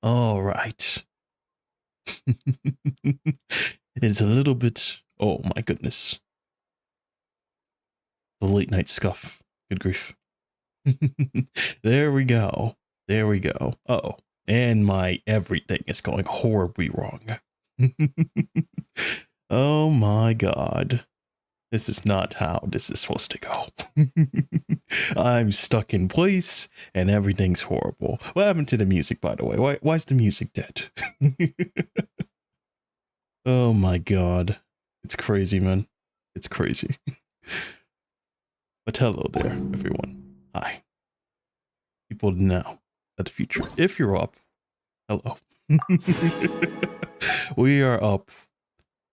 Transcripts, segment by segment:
All right. It's a little bit. Oh my goodness. The late night scuff. Good grief. There we go. There we go. Uh-oh. And my everything is going horribly wrong. Oh my god. This is not how this is supposed to go. I'm stuck in place and everything's horrible. What happened to the music, by the way? Why is the music dead? Oh my god. It's crazy, man. It's crazy. But hello there, everyone. Hi. People now at the future. If you're up, hello. We are up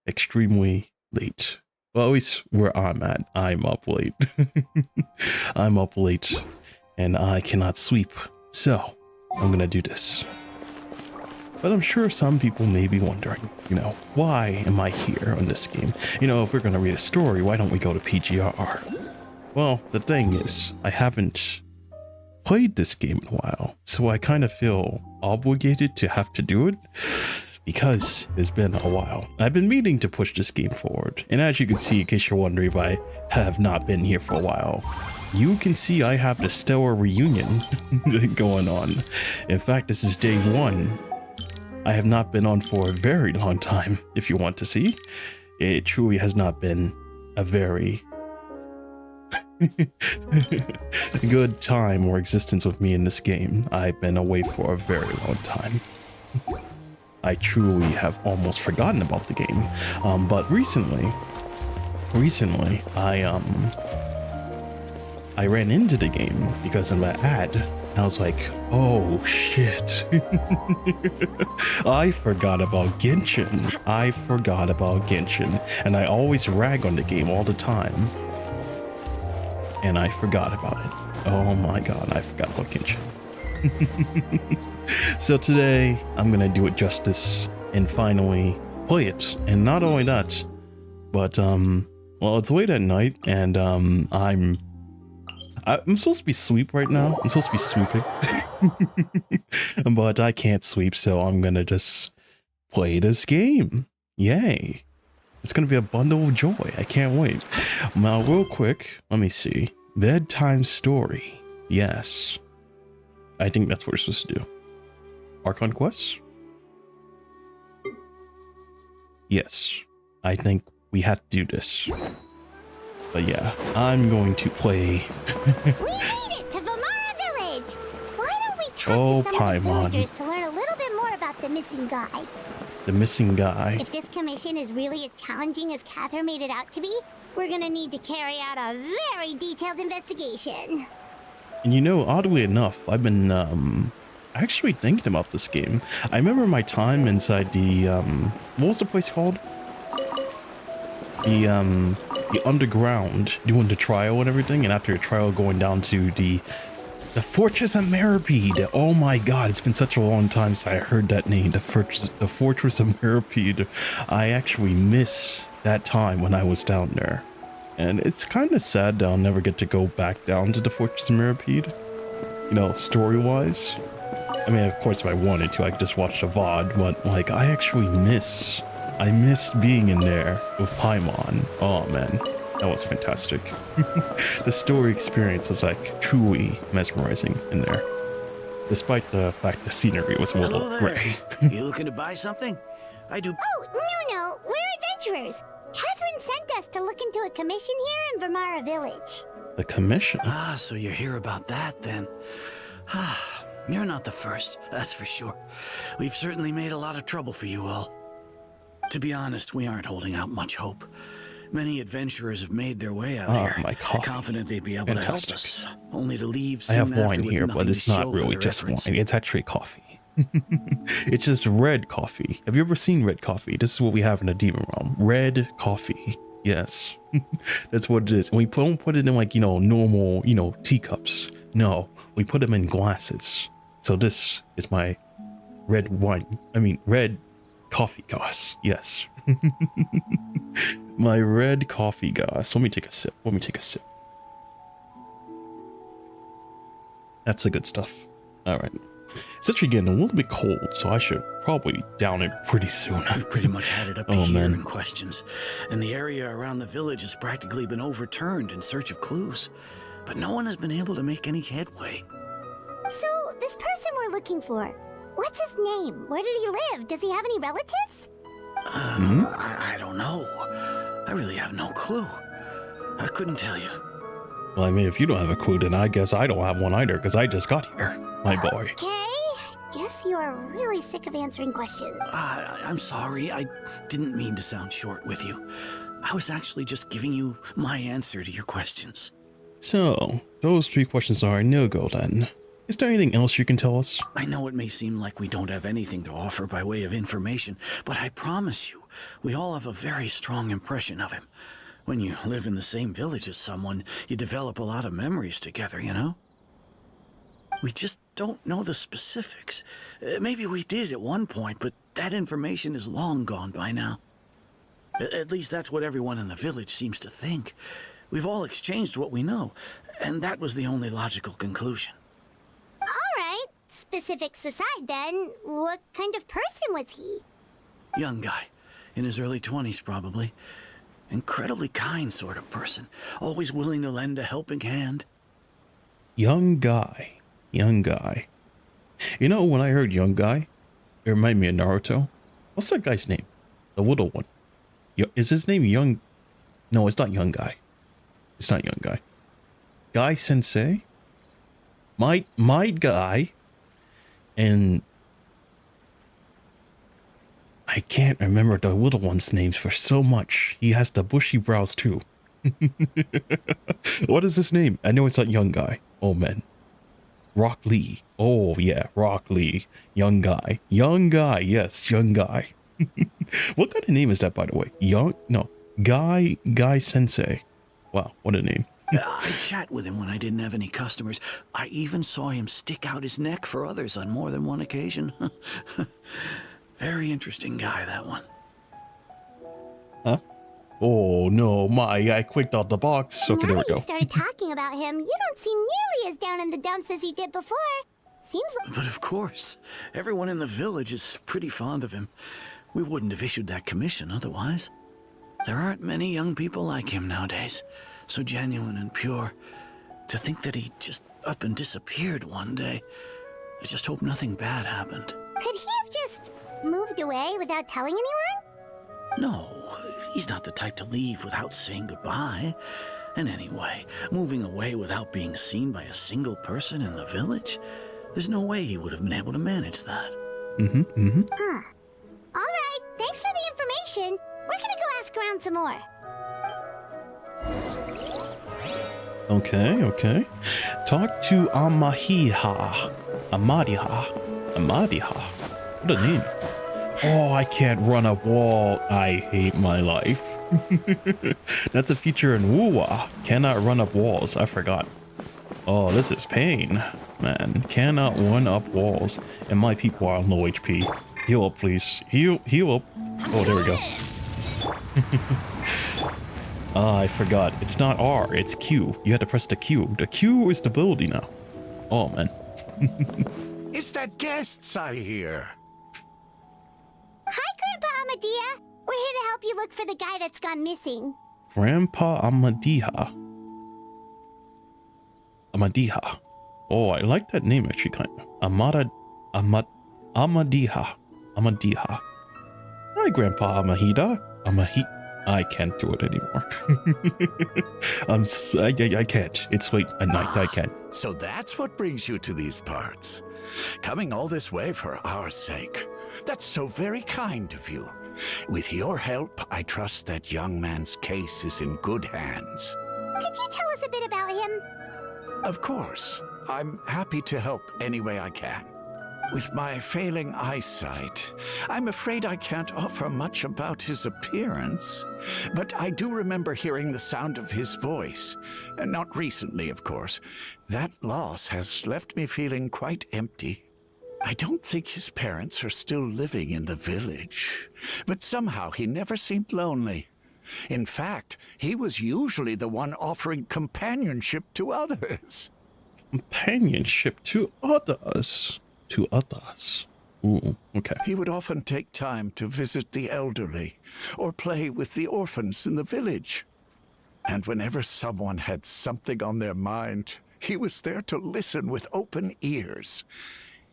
extremely late. Well, at least where I'm at, I'm up late. I'm up late and I cannot sleep. So I'm gonna do this. But I'm sure some people may be wondering, why am I here on this game? If we're gonna read a story, why don't we go to PGR? Well, the thing is, I haven't played this game in a while, so I kind of feel obligated to have to do it because it's been a while. I've been meaning to push this game forward, and as you can see, in case you're wondering if I have not been here for a while, you can see I have the stellar reunion going on. In fact, this is day 1. I have not been on for a very long time, if you want to see. It truly has not been a very good time or existence with me in this game. I've been away for a very long time. I truly have almost forgotten about the game. But recently, I ran into the game because of an ad. And I was like, oh shit. I forgot about Genshin. And I always rag on the game all the time. And I forgot about it. Oh my god, I forgot about Genshin. So today, I'm gonna do it justice and finally play it. And not only that, but well, it's late at night and I'm supposed to be asleep right now. I'm supposed to be sleeping. But I can't sleep, so I'm gonna just play this game. Yay. It's gonna be a bundle of joy. I can't wait. Now, real quick, let me see. Bedtime story. Yes. I think that's what we're supposed to do. Archon quests? Yes. I think we have to do this. But yeah, I'm going to play. We made it to Vamara Village! Why don't we talk to some of the villagers to learn a little bit more about the missing guy? The missing guy. If this commission is really as challenging as Catherine made it out to be, we're gonna need to carry out a very detailed investigation. And oddly enough, I've been actually thinking about this game. I remember my time inside the what was the place called? The underground, doing the trial and everything, and after the trial going down to the Fortress of Meripede. Oh my god, it's been such a long time since I heard that name, the Fortress of Meripede. I actually miss that time when I was down there. And it's kind of sad that I'll never get to go back down to the Fortress of Meripede, story-wise. I mean, of course, if I wanted to, I could just watch the VOD, but, like, I missed being in there with Paimon. Oh, man, that was fantastic. The story experience was, like, truly mesmerizing in there, despite the fact the scenery was a little gray. You looking to buy something? I do. Oh, no, we're adventurers. Catherine sent us to look into a commission here in Vamara Village. The commission? Ah, so you're here about that, then. You're not the first, that's for sure. We've certainly made a lot of trouble for you all. To be honest, we aren't holding out much hope. Many adventurers have made their way out here, my coffee. confident they'd be able to help us, only to leave I soon have wine after here, with but it's nothing to not show for really their just efforts. wine. It's actually coffee. It's just red coffee. Have you ever seen red coffee? This is what we have in the Demon Realm. Red coffee. Yes. That's what it is. And we don't put it in like, normal, teacups. No, we put them in glasses. So this is my red coffee goss. Yes. My red coffee goss. Let me take a sip. That's the good stuff. All right. It's actually getting a little bit cold, so I should probably down it pretty soon. We've pretty much had it up to Oh, here man. in questions, and the area around the village has practically been overturned in search of clues, but no one has been able to make any headway. So, this person we're looking for, what's his name? Where did he live? Does he have any relatives? I don't know. I really have no clue. I couldn't tell you. Well, I mean, if you don't have a clue, then I guess I don't have one either, because I just got here, my boy. Okay, guess you are really sick of answering questions. I'm sorry. I didn't mean to sound short with you. I was actually just giving you my answer to your questions. So, those 3 questions are a no-go then. Is there anything else you can tell us? I know it may seem like we don't have anything to offer by way of information, but I promise you, we all have a very strong impression of him. When you live in the same village as someone, you develop a lot of memories together, you know? We just don't know the specifics. Maybe we did at one point, but that information is long gone by now. At least that's what everyone in the village seems to think. We've all exchanged what we know, and that was the only logical conclusion. Alright, specifics aside then, what kind of person was he? Young guy, in his early 20s probably. Incredibly kind sort of person, always willing to lend a helping hand. Young guy. Young guy. You know, when I heard young guy, it reminded me of Naruto. What's that guy's name? The little one. Is his name Young? No, it's not young guy. It's not young guy. Guy Sensei? My guy. And I can't remember the little one's names for so much. He has the bushy brows too. What is his name? I know it's not young guy. Oh man. Rock Lee. Oh yeah, Rock Lee. Young guy. Young guy. Yes, young guy. What kind of name is that, by the way? Guy Sensei. Wow, what a name. I chat with him when I didn't have any customers. I even saw him stick out his neck for others on more than one occasion. Very interesting guy, that one. Huh? Oh no, I clicked out the box. Okay, now there we you go. started talking about him, you don't seem nearly as down in the dumps as you did before. Seems like... But of course, everyone in the village is pretty fond of him. We wouldn't have issued that commission otherwise. There aren't many young people like him nowadays, so genuine and pure. To think that he just up and disappeared one day. I just hope nothing bad happened. Could he have just moved away without telling anyone? No, he's not the type to leave without saying goodbye. And anyway, moving away without being seen by a single person in the village? There's no way he would have been able to manage that. Huh. Alright, thanks for the information. We're gonna go ask around some more. Okay. Talk to Amadiha. What a name. Oh, I can't run a wall. I hate my life. That's a feature in Wuwa. Cannot run up walls. I forgot. Oh, this is pain. Man, cannot run up walls. And my people are on low HP. Heal up, please. Heal up. Oh, there we go. I forgot. It's not R, it's Q. You had to press the Q. The Q is the ability now. Oh, man. Is that guests I hear? Hi, Grandpa Amadea. We're here to help you look for the guy that's gone missing. Grandpa Amadiha. Oh, I like that name actually, kind of. Amadiha. Hi, Grandpa Amahida. I can't do it anymore. I can't. It's late at night. I can't. So that's what brings you to these parts. Coming all this way for our sake. That's so very kind of you. With your help, I trust that young man's case is in good hands. Could you tell us a bit about him? Of course. I'm happy to help any way I can. With my failing eyesight, I'm afraid I can't offer much about his appearance. But I do remember hearing the sound of his voice. Not recently, of course. That loss has left me feeling quite empty. I don't think his parents are still living in the village. But somehow he never seemed lonely. In fact, he was usually the one offering companionship to others. Companionship to others. to others. Ooh, okay. He would often take time to visit the elderly or play with the orphans in the village. And whenever someone had something on their mind, he was there to listen with open ears.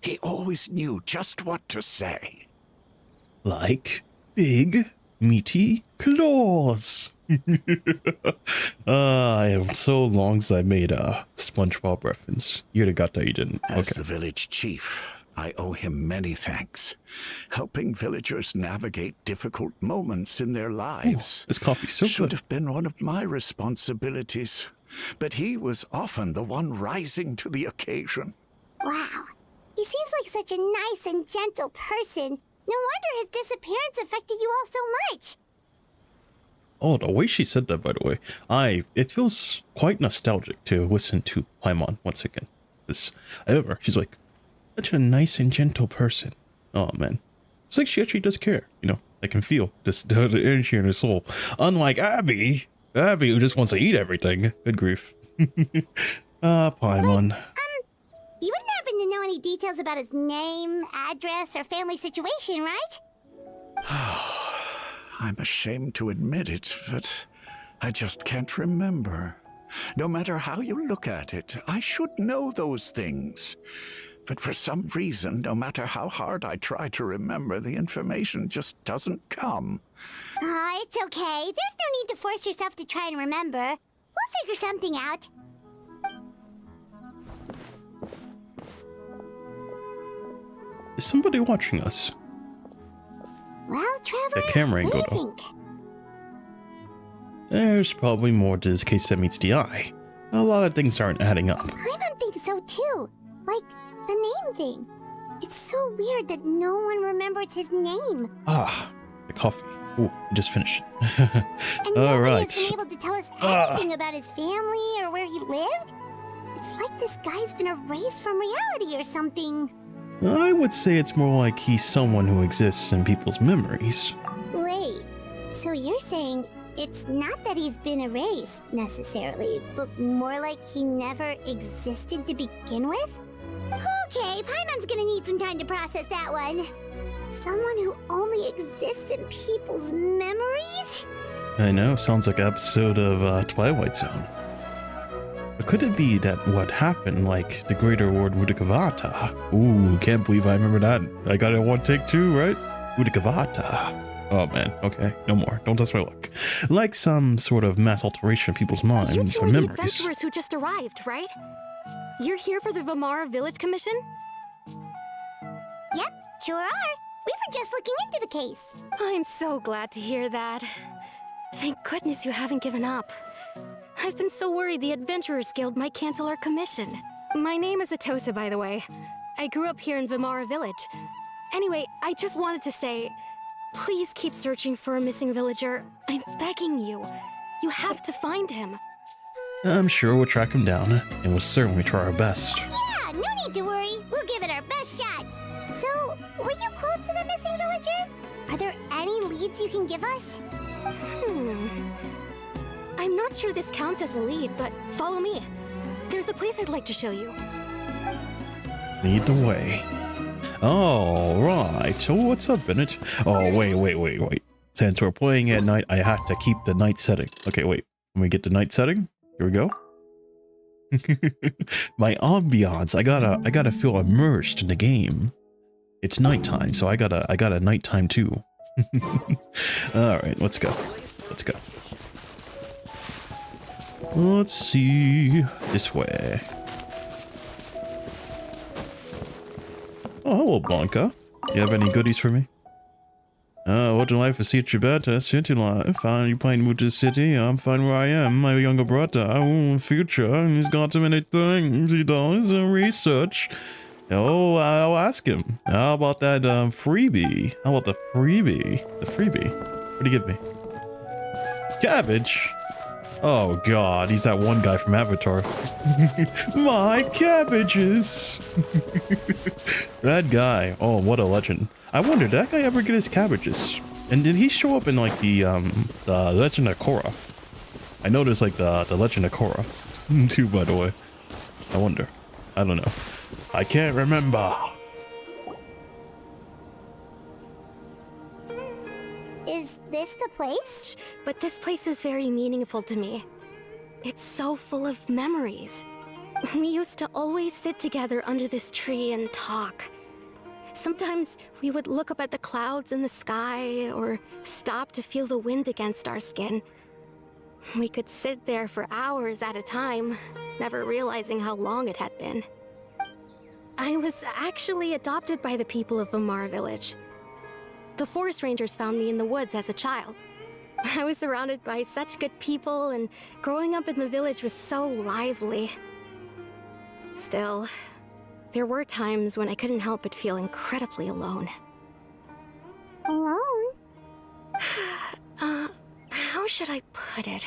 He always knew just what to say. Like big, meaty claws. I have so long since I made a SpongeBob reference. You'd have got that, you didn't. As Okay. the village chief, I owe him many thanks, helping villagers navigate difficult moments in their lives. This coffee's so Should good. have been one of my responsibilities, but he was often the one rising to the occasion. Wow. He seems like such a nice and gentle person. No wonder his disappearance affected you all so much. Oh, the way she said that, by the way, it feels quite nostalgic to listen to Paimon once again. I remember she's like such a nice and gentle person. Oh man, it's like she actually does care. You know, I can feel the energy in her soul. Unlike Abby who just wants to eat everything. Good grief. Paimon. You wouldn't happen to know any details about his name, address, or family situation, right? I'm ashamed to admit it, but I just can't remember. No matter how you look at it, I should know those things. But for some reason, no matter how hard I try to remember, the information just doesn't come. It's okay. There's no need to force yourself to try and remember. We'll figure something out. Is somebody watching us? Well, Trevor, The camera ain't what do good, you though. think? There's probably more to this case than meets the eye. A lot of things aren't adding up. Paimon thinks so too. Like, the name thing. It's so weird that no one remembers his name. Ah, the coffee. Ooh, I just finished it. And All nobody right. has been able to tell us Ah. anything about his family or where he lived. It's like this guy's been erased from reality or something. I would say it's more like he's someone who exists in people's memories. Wait, so you're saying it's not that he's been erased, necessarily, but more like he never existed to begin with? Okay, Paimon's gonna need some time to process that one. Someone who only exists in people's memories? I know, sounds like an episode of Twilight Zone. Or could it be that what happened, like the Greater Lord Rudikavata? Ooh, can't believe I remember that. I got it in one take too, right? Rudikavata. Oh man, okay, no more. Don't test my luck. Like some sort of mass alteration of people's You minds two or are the memories. adventurers who just arrived, right? You're here for the Vamara Village Commission? Yep, sure are. We were just looking into the case. I'm so glad to hear that. Thank goodness you haven't given up. I've been so worried the Adventurers Guild might cancel our commission. My name is Atosa, by the way. I grew up here in Vamara Village. Anyway, I just wanted to say, please keep searching for a missing villager. I'm begging you. You have to find him. I'm sure we'll track him down, and we'll certainly try our best. Yeah, no need to worry. We'll give it our best shot. So, were you close to the missing villager? Are there any leads you can give us? I'm not sure this counts as a lead, but follow me. There's a place I'd like to show you. Lead the way. All right. Oh, what's up, Bennett? Oh, wait. Since we're playing at night, I have to keep the night setting. Okay, wait. Let me get the night setting. Here we go. My ambiance. I gotta feel immersed in the game. It's nighttime, so I gotta nighttime too. All right, let's go. Let's see. This way. Oh, hello, Blanca. You have any goodies for me? What do life is such a better city life? Fine, you playing with this city? I'm fine where I am. My younger brother, future, he's got too many things he does research. Oh, I'll ask him. How about that freebie? How about the freebie? The freebie? What do you give me? Cabbage. Oh god, he's that one guy from Avatar. My cabbages. That guy. Oh, what a legend. I wonder, did that guy ever get his cabbages? And did he show up in like the Legend of Korra? I noticed like the Legend of Korra too, by the way. I wonder. I don't know. I can't remember. this the place? But this place is very meaningful to me. It's so full of memories. We used to always sit together under this tree and talk. Sometimes we would look up at the clouds in the sky or stop to feel the wind against our skin. We could sit there for hours at a time, never realizing how long it had been. I was actually adopted by the people of Vamar village. The forest rangers found me in the woods as a child. I was surrounded by such good people, and growing up in the village was so lively. Still, there were times when I couldn't help but feel incredibly alone. Alone? How should I put it?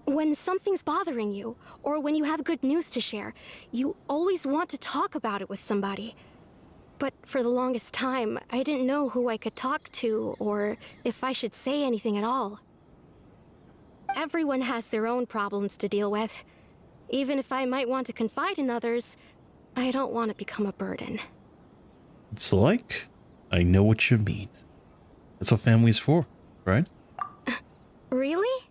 When something's bothering you, or when you have good news to share, you always want to talk about it with somebody. But for the longest time, I didn't know who I could talk to, or if I should say anything at all. Everyone has their own problems to deal with. Even if I might want to confide in others, I don't want to become a burden. It's like, I know what you mean. That's what family's for, right? Really?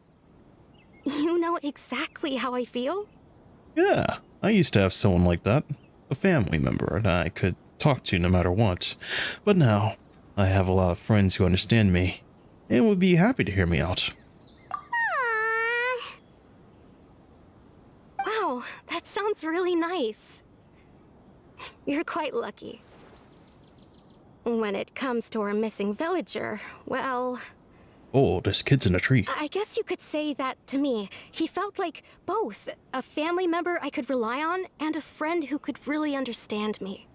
You know exactly how I feel? Yeah, I used to have someone like that. A family member that I could talk to no matter what. But now, I have a lot of friends who understand me and would be happy to hear me out. Aww. Wow, that sounds really nice. You're quite lucky. When it comes to our missing villager, well... Oh, there's kids in a tree. I guess you could say that to me. He felt like both. A family member I could rely on, and a friend who could really understand me.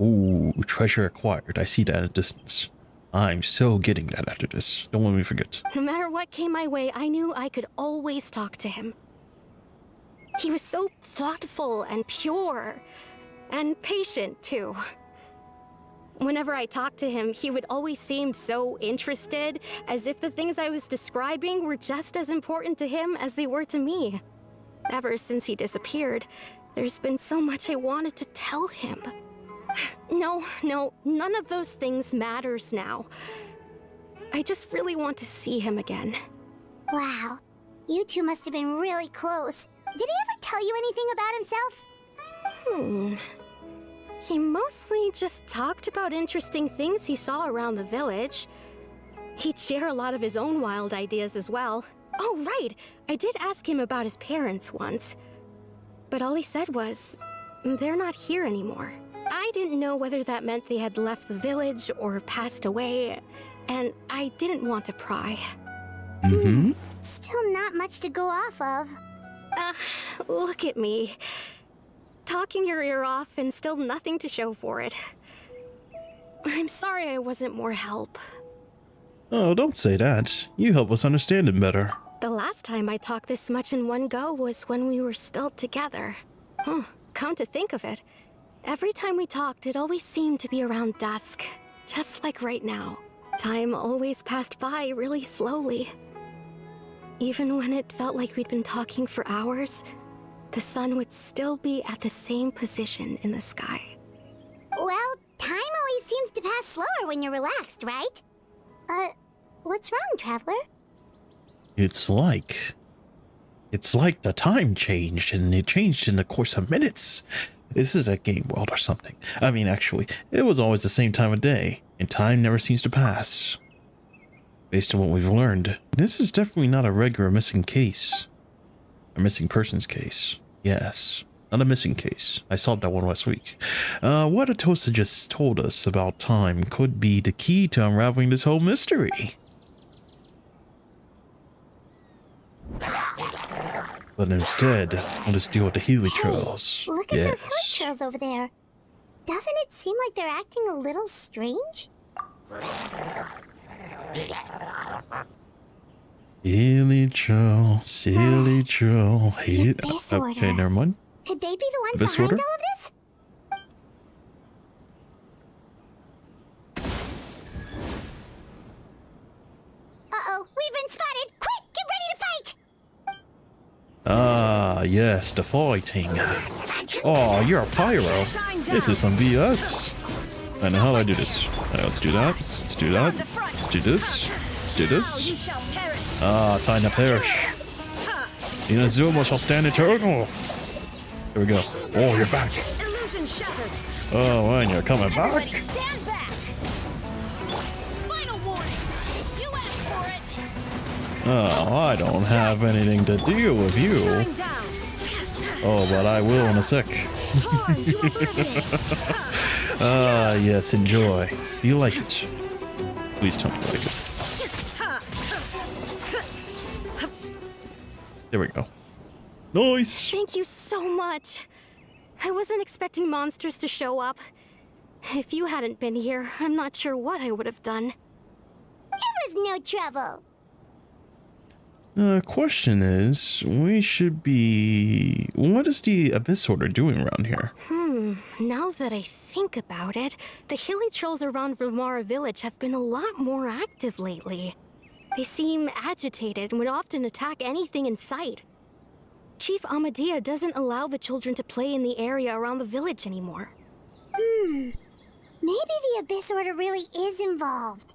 Ooh, treasure acquired. I see that at a distance. I'm so getting that after this. Don't let me forget. No matter what came my way, I knew I could always talk to him. He was so thoughtful and pure. And patient, too. Whenever I talked to him, he would always seem so interested, as if the things I was describing were just as important to him as they were to me. Ever since he disappeared, there's been so much I wanted to tell him. No, none of those things matters now. I just really want to see him again. Wow. You two must have been really close. Did he ever tell you anything about himself? He mostly just talked about interesting things he saw around the village. He'd share a lot of his own wild ideas as well. Oh, right! I did ask him about his parents once. But all he said was, they're not here anymore. I didn't know whether that meant they had left the village or passed away, and I didn't want to pry. Mm-hmm. Still not much to go off of. Look at me. Talking your ear off and still nothing to show for it. I'm sorry I wasn't more help. Oh, don't say that. You help us understand him better. The last time I talked this much in one go was when we were still together. Come to think of it, every time we talked, it always seemed to be around dusk, just like right now. Time always passed by really slowly. Even when it felt like we'd been talking for hours, the sun would still be at the same position in the sky. Well, time always seems to pass slower when you're relaxed, right? What's wrong, Traveler? It's like the time changed, and it changed in the course of minutes. This is a game world or something. I mean, actually, it was always the same time of day, and time never seems to pass. Based on what we've learned, this is definitely not a regular missing case. A missing persons case. Yes, not a missing case. I solved that one last week. What Atosa just told us about time could be the key to unraveling this whole mystery. But instead, let's deal with the Helichurls. Hey, look at those Helichurls over there. Doesn't it seem like they're acting a little strange? Helichurl. Okay, never mind. Could they be the ones This behind order? all of this? Uh-oh, we've been spotted! Quick, get ready to fight! Ah, yes, the fighting. Oh, you're a pyro. This is some BS. I know how do I do this. Let's do that. Let's do that. Let's do this. Let's do Now you this. shall perish. Ah, time to perish. Inazuma shall stand eternal. There we go. Oh, you're back. Illusion shattered. Oh, and you're coming Everybody back. stand back. Final warning. You asked for it. Oh, I don't have anything to deal with you. Shine down. Oh, but I will in a sec. Torn to oblivion. Ah, yes, enjoy. Do you like it? Please tell me you like it. There we go. Nice. Thank you so much. I wasn't expecting monsters to show up. If you hadn't been here, I'm not sure what I would have done. It was no trouble. The question is, we should be... What is the Abyss Order doing around here? Now that I think about it, the hilly trolls around Vimara village have been a lot more active lately. They seem agitated and would often attack anything in sight. Chief Amadea doesn't allow the children to play in the area around the village anymore. Maybe the Abyss Order really is involved.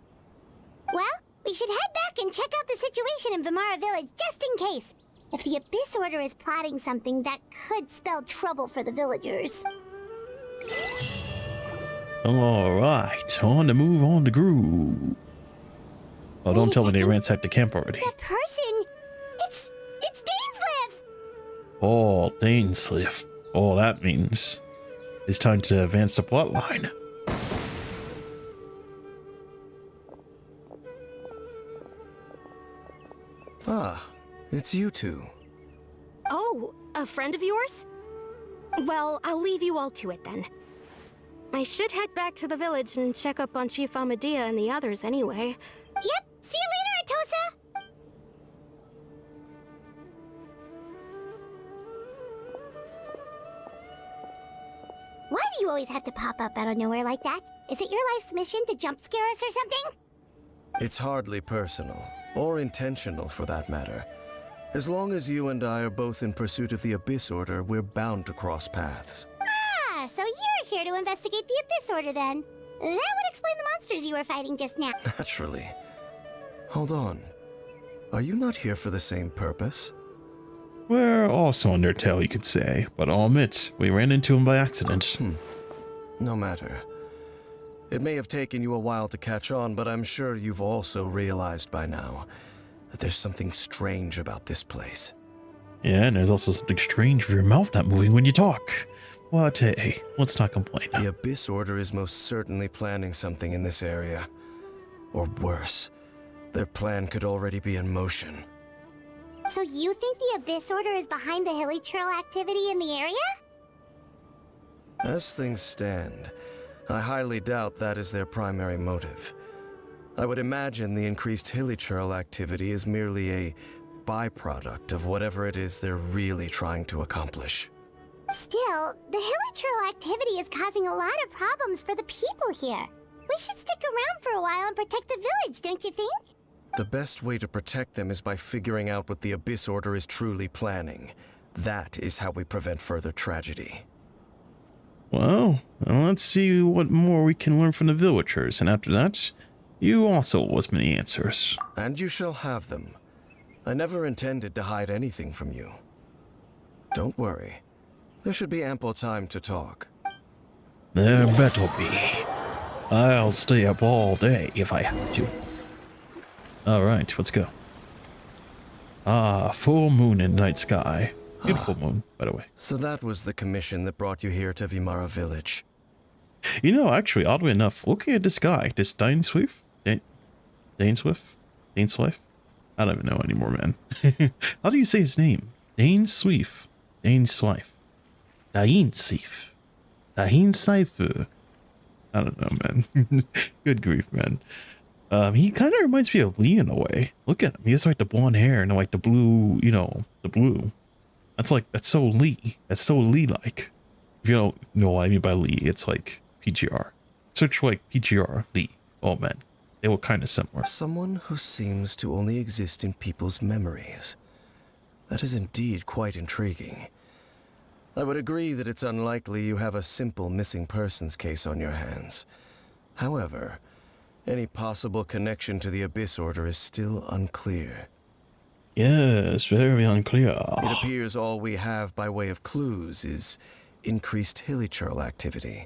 Well, we should head back and check out the situation in Vimara village just in case. If the Abyss Order is plotting something that could spell trouble for the villagers. Alright, on the move, on the groove. Oh, don't tell me they ransacked the camp already. That person, it's Dainsleif! Oh, Dainsleif. All that means it's time to advance the plotline. Ah, it's you two. Oh, a friend of yours? Well, I'll leave you all to it then. I should head back to the village and check up on Chief Amadea and the others anyway. Yep, see you later, Atosa! Why do you always have to pop up out of nowhere like that? Is it your life's mission to jump scare us or something? It's hardly personal, or intentional for that matter. As long as you and I are both in pursuit of the Abyss Order, we're bound to cross paths. Ah, so you're here to investigate the Abyss Order then. That would explain the monsters you were fighting just now. Naturally. Hold on. Are you not here for the same purpose? We're also on their tail, you could say, but I'll admit, we ran into him by accident. No matter. It may have taken you a while to catch on, but I'm sure you've also realized by now that there's something strange about this place. Yeah, and there's also something strange with your mouth not moving when you talk. But hey, let's not complain. The Abyss Order is most certainly planning something in this area. Or worse, their plan could already be in motion. So you think the Abyss Order is behind the hilly trail activity in the area? As things stand, I highly doubt that is their primary motive. I would imagine the increased hilly trail activity is merely a byproduct of whatever it is they're really trying to accomplish. Still, the hilly trail activity is causing a lot of problems for the people here. We should stick around for a while and protect the village, don't you think? The best way to protect them is by figuring out what the Abyss Order is truly planning. That is how we prevent further tragedy. Well, let's see what more we can learn from the villagers, and after that, you also owe us many answers. And you shall have them. I never intended to hide anything from you. Don't worry. There should be ample time to talk. There better be. I'll stay up all day if I have to. Alright, let's go. Ah, full moon in night sky. Beautiful moon, by the way. So that was the commission that brought you here to Vimara village. You know, actually, oddly enough, looking at this guy, this Dainsleif? Dainsleif? I don't even know anymore, man. How do you say his name? Dainsleif. Dainsleif. Dainsleif. I don't know, man. Good grief, man. He kind of reminds me of Lee in a way. Look at him. He has like the blonde hair and like the blue, you know, the blue. That's so Lee. That's so Lee-like. If you don't know what I mean by Lee, it's like PGR. Search like PGR, Lee. Oh man, they look kind of similar. Someone who seems to only exist in people's memories. That is indeed quite intriguing. I would agree that it's unlikely you have a simple missing persons case on your hands. However, Any possible connection to the Abyss Order is still unclear. Yes, very unclear. It appears all we have by way of clues is increased hilichurl activity,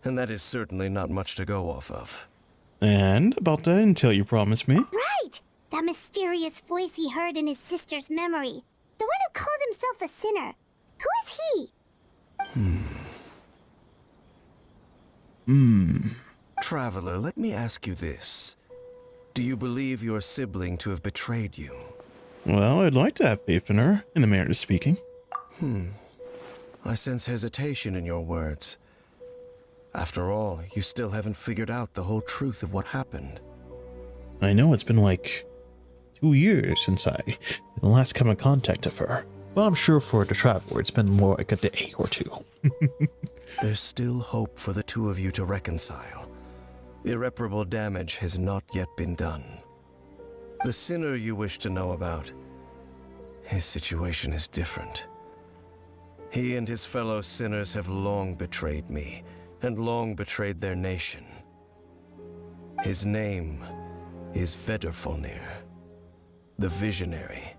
and that is certainly not much to go off of. And about the intel you promised me? Right! That mysterious voice he heard in his sister's memory. The one who called himself a sinner. Who is he? Traveler, let me ask you this. Do you believe your sibling to have betrayed you? Well, I'd like to have faith in her, in the manner of speaking. I sense hesitation in your words. After all, you still haven't figured out the whole truth of what happened. I know it's been like 2 years since I the last come in contact with her. Well, I'm sure for the traveler, it's been more like a day or two. There's still hope for the two of you to reconcile. Irreparable damage has not yet been done. The sinner you wish to know about, his situation is different. He and his fellow sinners have long betrayed me, and long betrayed their nation. His name is Vedrfolnir, the Visionary.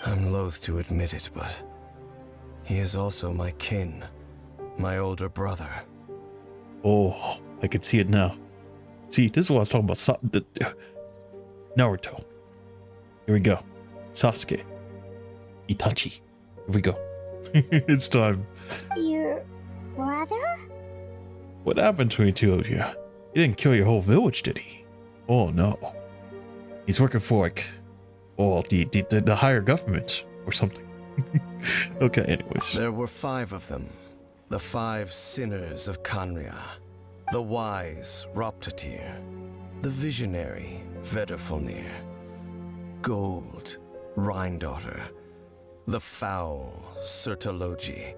I'm loath to admit it, but he is also my kin, my older brother. Oh, I can see it now. See, this is what I was talking about. Naruto. Here we go. Sasuke. Itachi. Here we go. It's time. Your brother? What happened between the two of you? He didn't kill your whole village, did he? Oh no. He's working for like, the higher government or something. Okay, anyways. There were 5 of them. The 5 sinners of Khaenri'ah. The wise Roptatyr. The visionary Vedrfolnir. Gold Rhine-daughter. The foul Sertologi.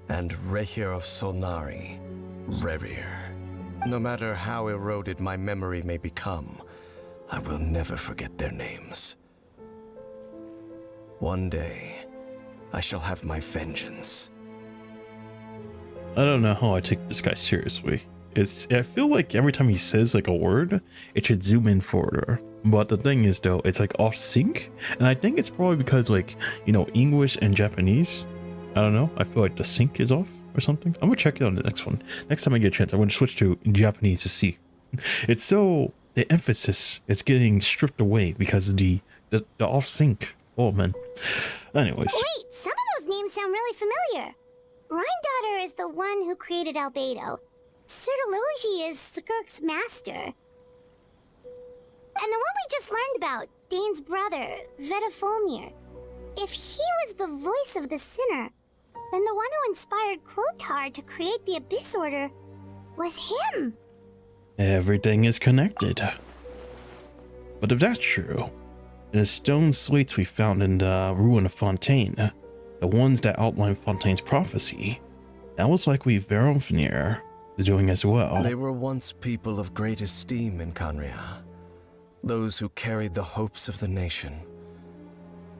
And Rehir of Solnari, Rerir. No matter how eroded my memory may become, I will never forget their names. One day, I shall have my vengeance. I don't know how I take this guy seriously. I feel like every time he says like a word, it should zoom in further. But the thing is though, it's like off sync. And I think it's probably because like, you know, English and Japanese, I don't know. I feel like the sync is off or something. I'm gonna check it on the next one. Next time I get a chance, I'm gonna switch to Japanese to see. It's so, the emphasis is getting stripped away because the off sync. Oh man. Anyways. Wait, some of those names sound really familiar. Rhine-daughter is the one who created Albedo. Sertologi is Skirk's master. And the one we just learned about, Dane's brother, Vedrfolnir. If he was the voice of the sinner, then the one who inspired Clothar to create the Abyss Order was him. Everything is connected. But if that's true, then the stone slates we found in the ruin of Fontaine, the ones that outline Fontaine's prophecy, that was likely Vedrfolnir is doing as well. They were once people of great esteem in Khaenri'ah, those who carried the hopes of the nation.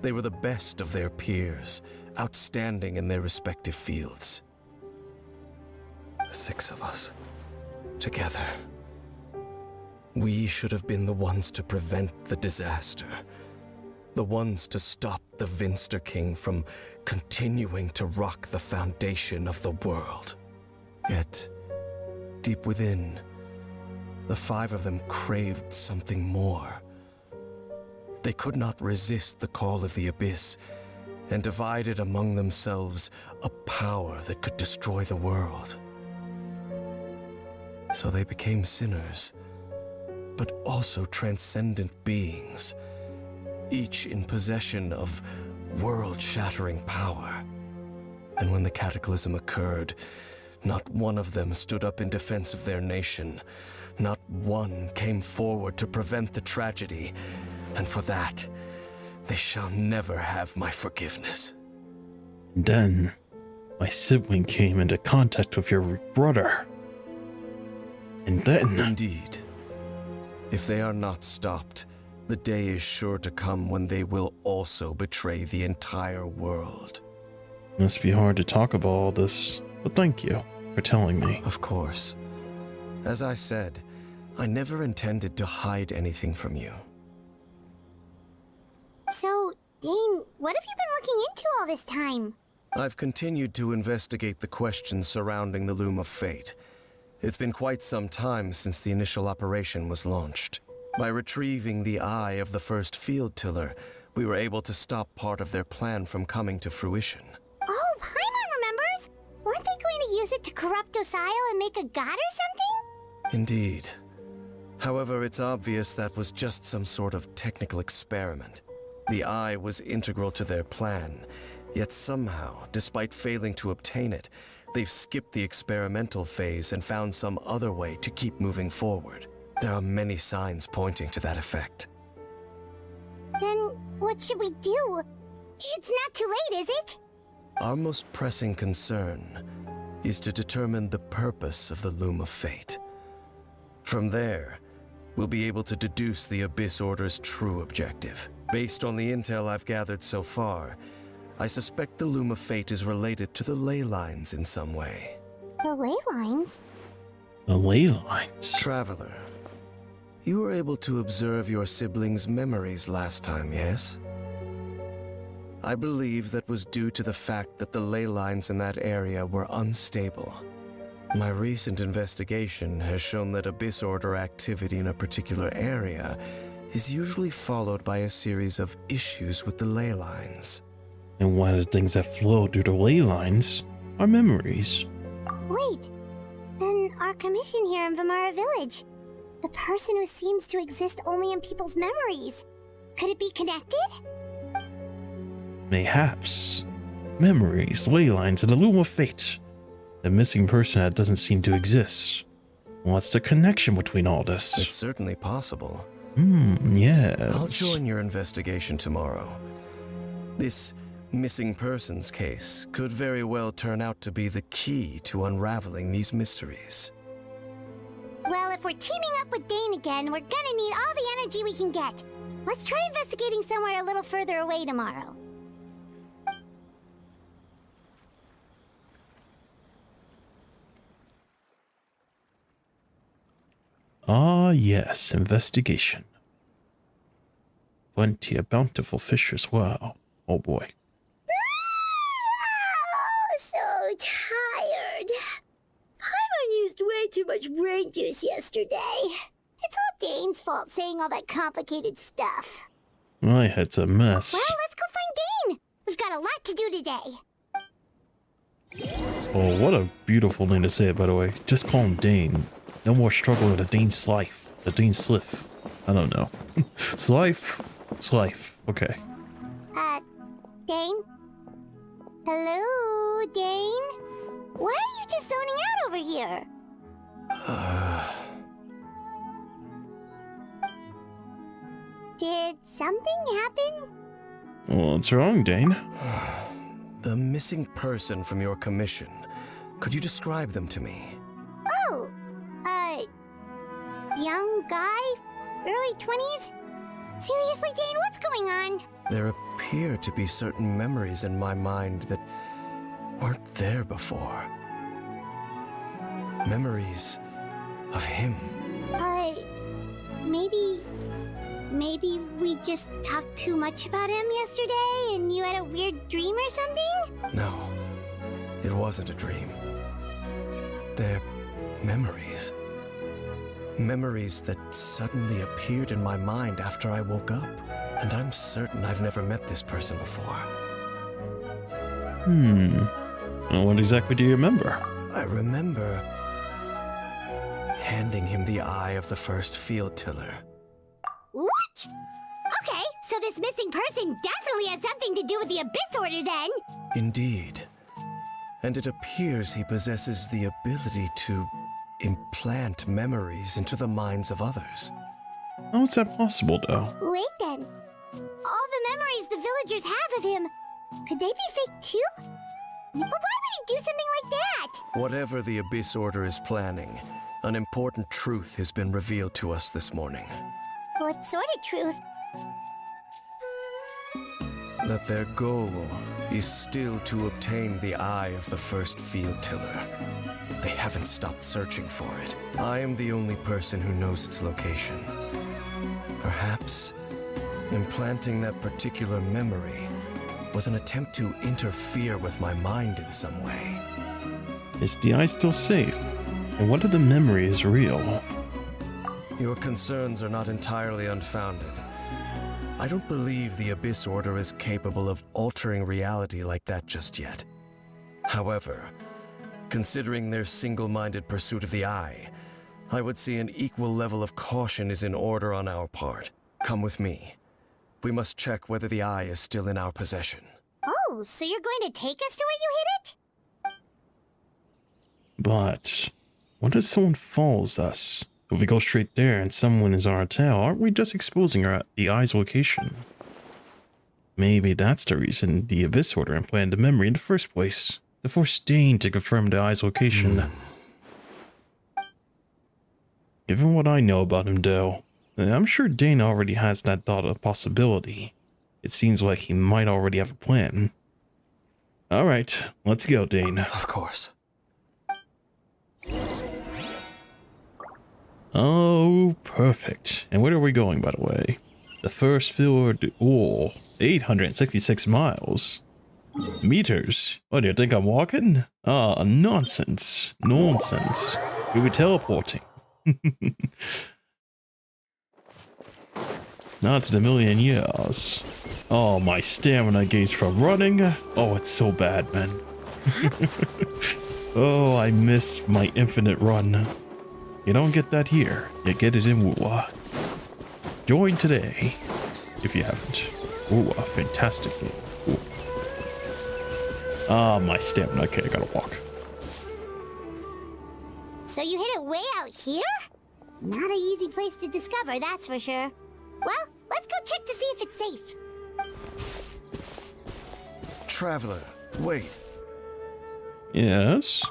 They were the best of their peers, outstanding in their respective fields. The 6 of us, together. We should have been the ones to prevent the disaster. The ones to stop the Vinster King from continuing to rock the foundation of the world. Yet, deep within, the 5 of them craved something more. They could not resist the call of the Abyss, and divided among themselves a power that could destroy the world. So they became sinners, but also transcendent beings, each in possession of world-shattering power. And when the cataclysm occurred, not one of them stood up in defense of their nation. Not one came forward to prevent the tragedy. And for that, they shall never have my forgiveness. Then, my sibling came into contact with your brother. And then... Indeed. If they are not stopped, the day is sure to come when they will also betray the entire world. Must be hard to talk about all this, but thank you for telling me. Of course. As I said, I never intended to hide anything from you. So, Dane, what have you been looking into all this time? I've continued to investigate the questions surrounding the Loom of Fate. It's been quite some time since the initial operation was launched. By retrieving the eye of the first field tiller, we were able to stop part of their plan from coming to fruition. Oh, Paimon remembers! Weren't they going to use it to corrupt Osial and make a god or something? Indeed. However, it's obvious that was just some sort of technical experiment. The eye was integral to their plan, yet somehow, despite failing to obtain it, they've skipped the experimental phase and found some other way to keep moving forward. There are many signs pointing to that effect. Then, what should we do? It's not too late, is it? Our most pressing concern is to determine the purpose of the Loom of Fate. From there, we'll be able to deduce the Abyss Order's true objective. Based on the intel I've gathered so far, I suspect the Loom of Fate is related to the ley lines in some way. The ley lines? The ley lines. Traveler, you were able to observe your siblings' memories last time, yes? I believe that was due to the fact that the ley lines in that area were unstable. My recent investigation has shown that Abyss Order activity in a particular area is usually followed by a series of issues with the ley lines. And one of the things that flow through the ley lines are memories. Wait, then our commission here in Vimara Village, the person who seems to exist only in people's memories, could it be connected? Mayhaps. Memories, ley lines, and the Loom of Fate. The missing person that doesn't seem to exist. What's the connection between all this? It's certainly possible. Yes. I'll join your investigation tomorrow. This missing persons case could very well turn out to be the key to unraveling these mysteries. Well, if we're teaming up with Dane again, we're gonna need all the energy we can get. Let's try investigating somewhere a little further away tomorrow. Ah, yes, investigation. Plenty of bountiful fish as well. Oh boy. Oh, so tired. Paimon used way too much brain juice yesterday. It's all Dane's fault saying all that complicated stuff. My head's a mess. Well, let's go find Dane. We've got a lot to do today. Oh, what a beautiful thing to say, by the way. Just call him Dane. No more struggle with a Dane Slife. A Dane Sliff. I don't know. Slife? Slife. Okay. Dane? Hello, Dane? Why are you just zoning out over here? Did something happen? What's wrong, Dane? The missing person from your commission. Could you describe them to me? Oh, young guy? Early 20s? Seriously, Dane, what's going on? There appear to be certain memories in my mind that weren't there before. Memories of him. Maybe we just talked too much about him yesterday and you had a weird dream or something? No, it wasn't a dream. They're memories. Memories that suddenly appeared in my mind after I woke up. And I'm certain I've never met this person before. Well, what exactly do you remember? I remember handing him the eye of the first field tiller. What? Okay, so this missing person definitely has something to do with the Abyss Order then. Indeed. And it appears he possesses the ability to implant memories into the minds of others. How is that possible, though? Wait then. All the memories the villagers have of him, could they be fake too? But why would he do something like that? Whatever the Abyss Order is planning, an important truth has been revealed to us this morning. What sort of truth? that their goal is still to obtain the eye of the first field tiller. They haven't stopped searching for it. I am the only person who knows its location. Perhaps implanting that particular memory was an attempt to interfere with my mind in some way. Is the eye still safe? And what if the memory is real? Your concerns are not entirely unfounded. I don't believe the Abyss Order is capable of altering reality like that just yet. However, considering their single-minded pursuit of the eye, I would say an equal level of caution is in order on our part. Come with me. We must check whether the eye is still in our possession. Oh, so you're going to take us to where you hid it? But what if someone follows us? If we go straight there and someone is on our tail, aren't we just exposing the eye's location? Maybe that's the reason the Abyss Order implanted the memory in the first place. To force Dane to confirm the eye's location. Given what I know about him, though, I'm sure Dane already has that thought of possibility. It seems like he might already have a plan. Alright, let's go, Dane. Of course. Oh, perfect. And where are we going, by the way? The first field, 866 miles. Meters? What, do you think I'm walking? Ah, nonsense. Nonsense. We'll be teleporting. Not in a million years. Oh, my stamina gauge from running. Oh, it's so bad, man. Oh, I miss my infinite run. You don't get that here. You get it in Wuwa. Join today, if you haven't. Wuwa, fantastic game. Ooh. Ah, my stamina. Okay, I gotta walk. So you hid it way out here? Not an easy place to discover, that's for sure. Well, let's go check to see if it's safe. Traveler, wait. Yes?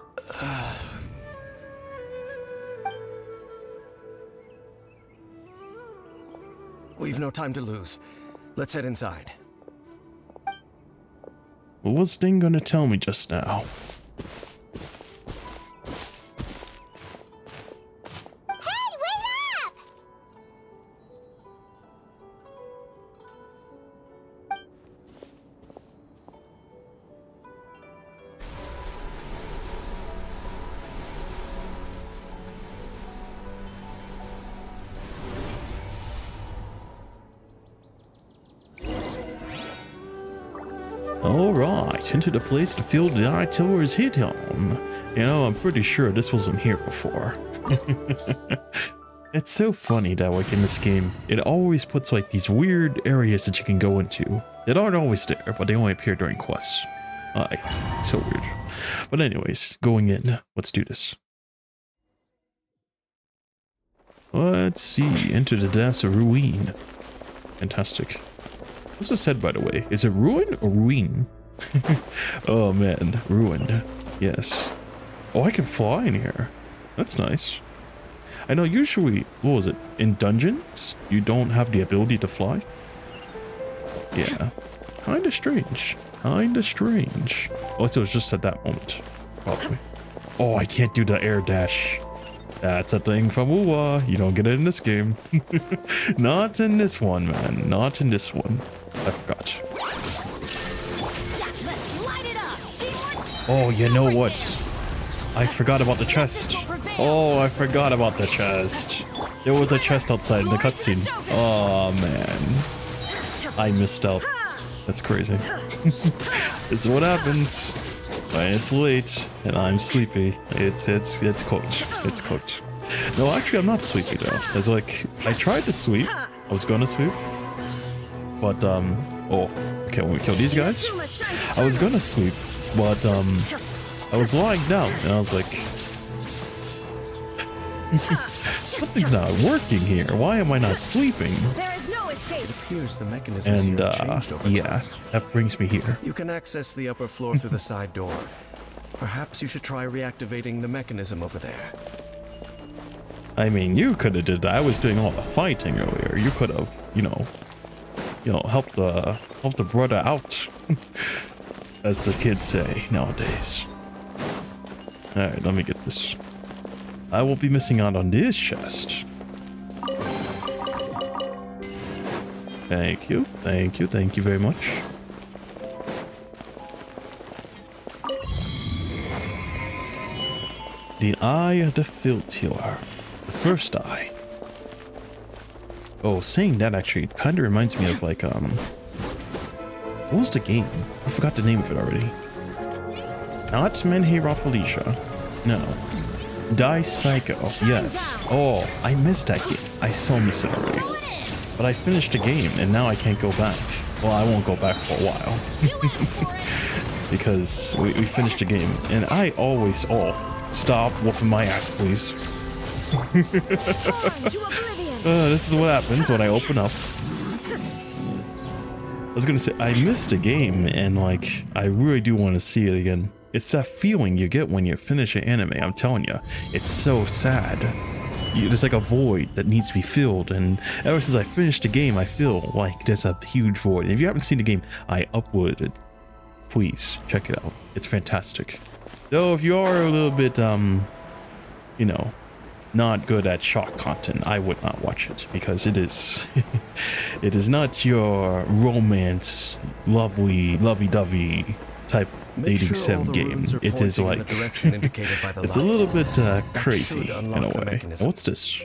We've no time to lose. Let's head inside. What was Ding gonna tell me just now? Hey, wait up! Alright, into the place the field the eye tiller is hid on. You know, I'm pretty sure this wasn't here before. It's so funny that like in this game, it always puts like these weird areas that you can go into that aren't always there, but they only appear during quests. Aye, it's so weird. But anyways, going in, let's do this. Let's see, into the depths of ruin. Fantastic. What's this said, by the way? Is it ruin or ruin? Oh man, ruined. Yes. Oh, I can fly in here. That's nice. I know usually, what was it? In dungeons, you don't have the ability to fly. Yeah. Kinda strange. Kinda strange. Oh, so it's just at that moment. Probably. Oh, I can't do the air dash. That's a thing from Uwa. You don't get it in this game. Not in this one, man. Not in this one. I forgot. Oh, you know what? I forgot about the chest. Oh, I forgot about the chest. There was a chest outside in the cutscene. Oh, man. I missed out. That's crazy. This is what happens when it's late and I'm sleepy. It's cooked. It's cooked. No, actually, I'm not sleepy though. It's like I tried to sleep. I was gonna sleep, but oh, okay. When we kill these guys, I was gonna sleep, but I was lying down and I was like, something's not working here. Why am I not sleeping? It appears the mechanisms And here have changed over yeah, time. that brings me here. You can access the upper floor through the side door. Perhaps you should try reactivating the mechanism over there. I mean, you could have did that. I was doing all the fighting earlier. You could have, you know, you know, help the brother out, as the kids say nowadays. All right, let me get this. I will be missing out on this chest. Thank you, thank you, thank you very much. The Eye of the Field Tealer. The first eye. Oh, saying that actually kind of reminds me of like, what was the game? I forgot the name of it already. Not Menhei Felicia. No. Die Psycho. Yes. Oh, I missed that game. I so missed it already. But I finished the game and now I can't go back. Well, I won't go back for a while. Because we finished the game. And I always... Oh, stop whooping my ass, please. This is what happens when I open up. I was gonna say, I missed a game and like, I really do want to see it again. It's that feeling you get when you finish an anime, I'm telling you. It's so sad. There's like a void that needs to be filled, and ever since I finished the game, I feel like there's a huge void. And if you haven't seen the game, I uploaded it. Please, check it out. It's fantastic. Though if you are a little bit, you know, not good at shock content, I would not watch it, because it is it is not your romance lovey-dovey type dating sim game. It is like it's a little bit crazy in a way. What's this?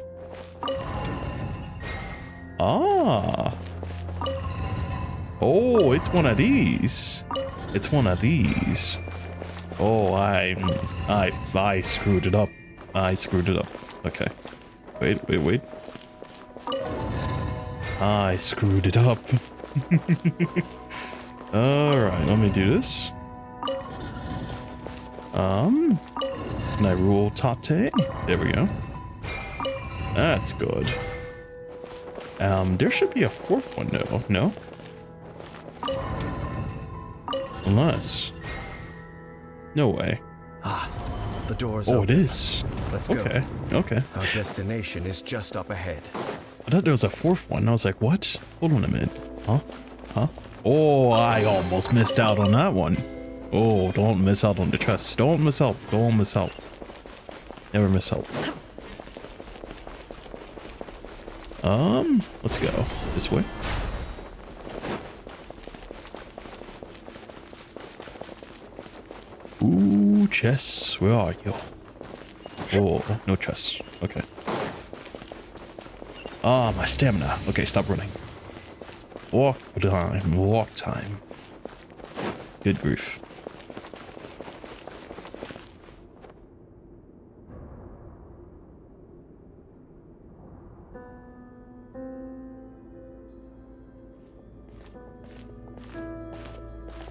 Ah, oh, it's one of these. It's one of these. Oh, I screwed it up. I screwed it up. Okay. Wait. I screwed it up. Alright, let me do this. Can I rule Tate? There we go. That's good. There should be a fourth one though, no? Unless... No way. Ah, the door's open. open. It is. Let's go. Okay. Our destination is just up ahead. I thought there was a fourth one. I was like, what? Hold on a minute. Huh? Oh, I almost missed out on that one. Oh, don't miss out on the chest. Don't miss out. Don't miss out. Never miss out. Let's go. This way. Ooh, chests. Where are you? Oh, no chests. Okay. Ah, my stamina. Okay, stop running. Walk time. Good grief.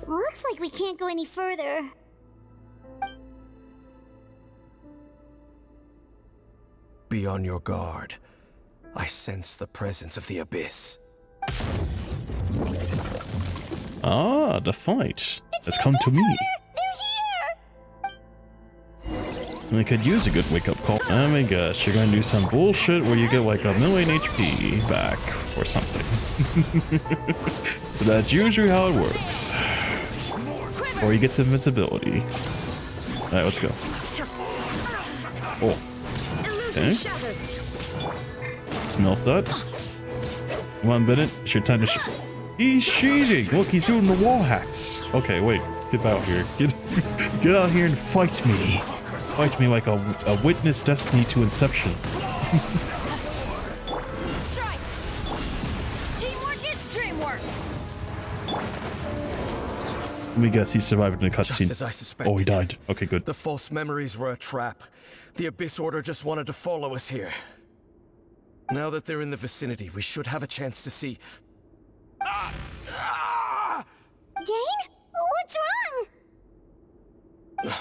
Looks like we can't go any further. Be on your guard. I sense the presence of the abyss. Ah, the fight has come to me. They're here! I could use a good wake-up call. Oh my gosh, you're gonna do some bullshit where you get like 1,000,000 HP back or something. But that's usually how it works. Or he gets invincibility. Alright, let's go. Oh. Okay. Let's melt that. Come on, Bennett. It's your time to He's cheating! Look, he's doing the wall hacks. Okay, wait. Get out here. Get out here and fight me. Fight me like a witness destiny to Inception. Strike. Teamwork is dreamwork. Let me guess, he survived in the Just cutscene. as I suspected. Oh, he died. Okay, good. The false memories were a trap. The Abyss Order just wanted to follow us here. Now that they're in the vicinity, we should have a chance to see... Dane? What's wrong?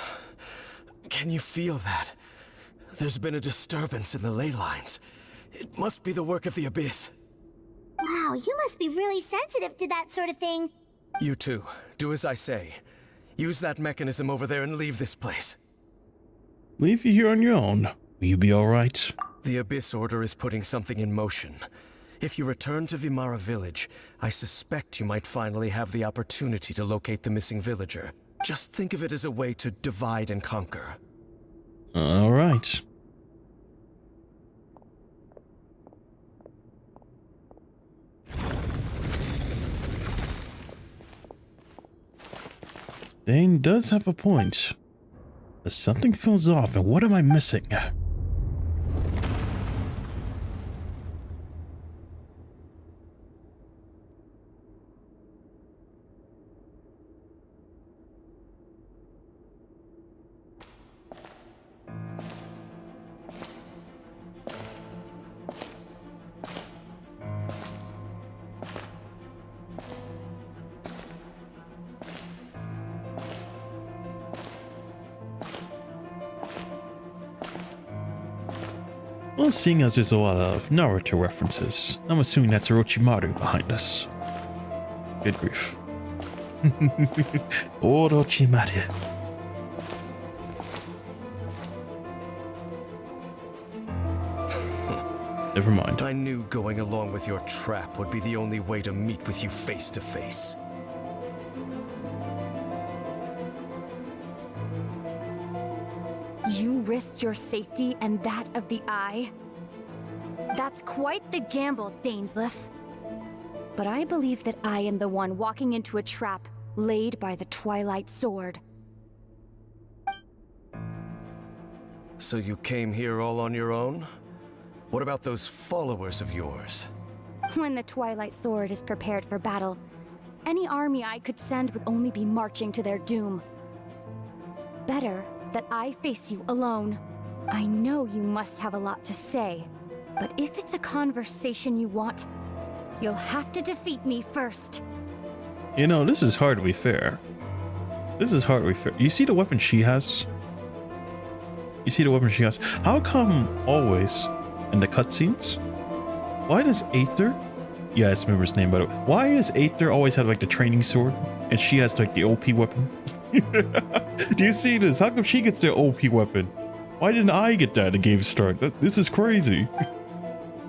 Can you feel that? There's been a disturbance in the ley lines. It must be the work of the Abyss. Wow, you must be really sensitive to that sort of thing. You too. Do as I say. Use that mechanism over there and leave this place. Leave you here on your own. Will you be alright? The Abyss Order is putting something in motion. If you return to Vimara village, I suspect you might finally have the opportunity to locate the missing villager. Just think of it as a way to divide and conquer. All right. Dane does have a point. But something feels off, and what am I missing? Well, seeing as there's a lot of Naruto references, I'm assuming that's Orochimaru behind us. Good grief. Orochimaru. Never mind. I knew going along with your trap would be the only way to meet with you face to face. You risked your safety and that of the Eye? That's quite the gamble, Dainsleif. But I believe that I am the one walking into a trap laid by the Twilight Sword. So you came here all on your own? What about those followers of yours? When the Twilight Sword is prepared for battle, any army I could send would only be marching to their doom. Better that I face you alone. I know you must have a lot to say, but if it's a conversation you want, you'll have to defeat me first. You know, this is hard to be fair. This is hard to be fair. You see the weapon she has? You see the weapon she has? How come always in the cutscenes? Why does Aether? Yeah, I just remember his name, but why does Aether always have like the training sword and she has like the OP weapon? Do you see this? How come she gets the OP weapon? Why didn't I get that at the game start? This is crazy.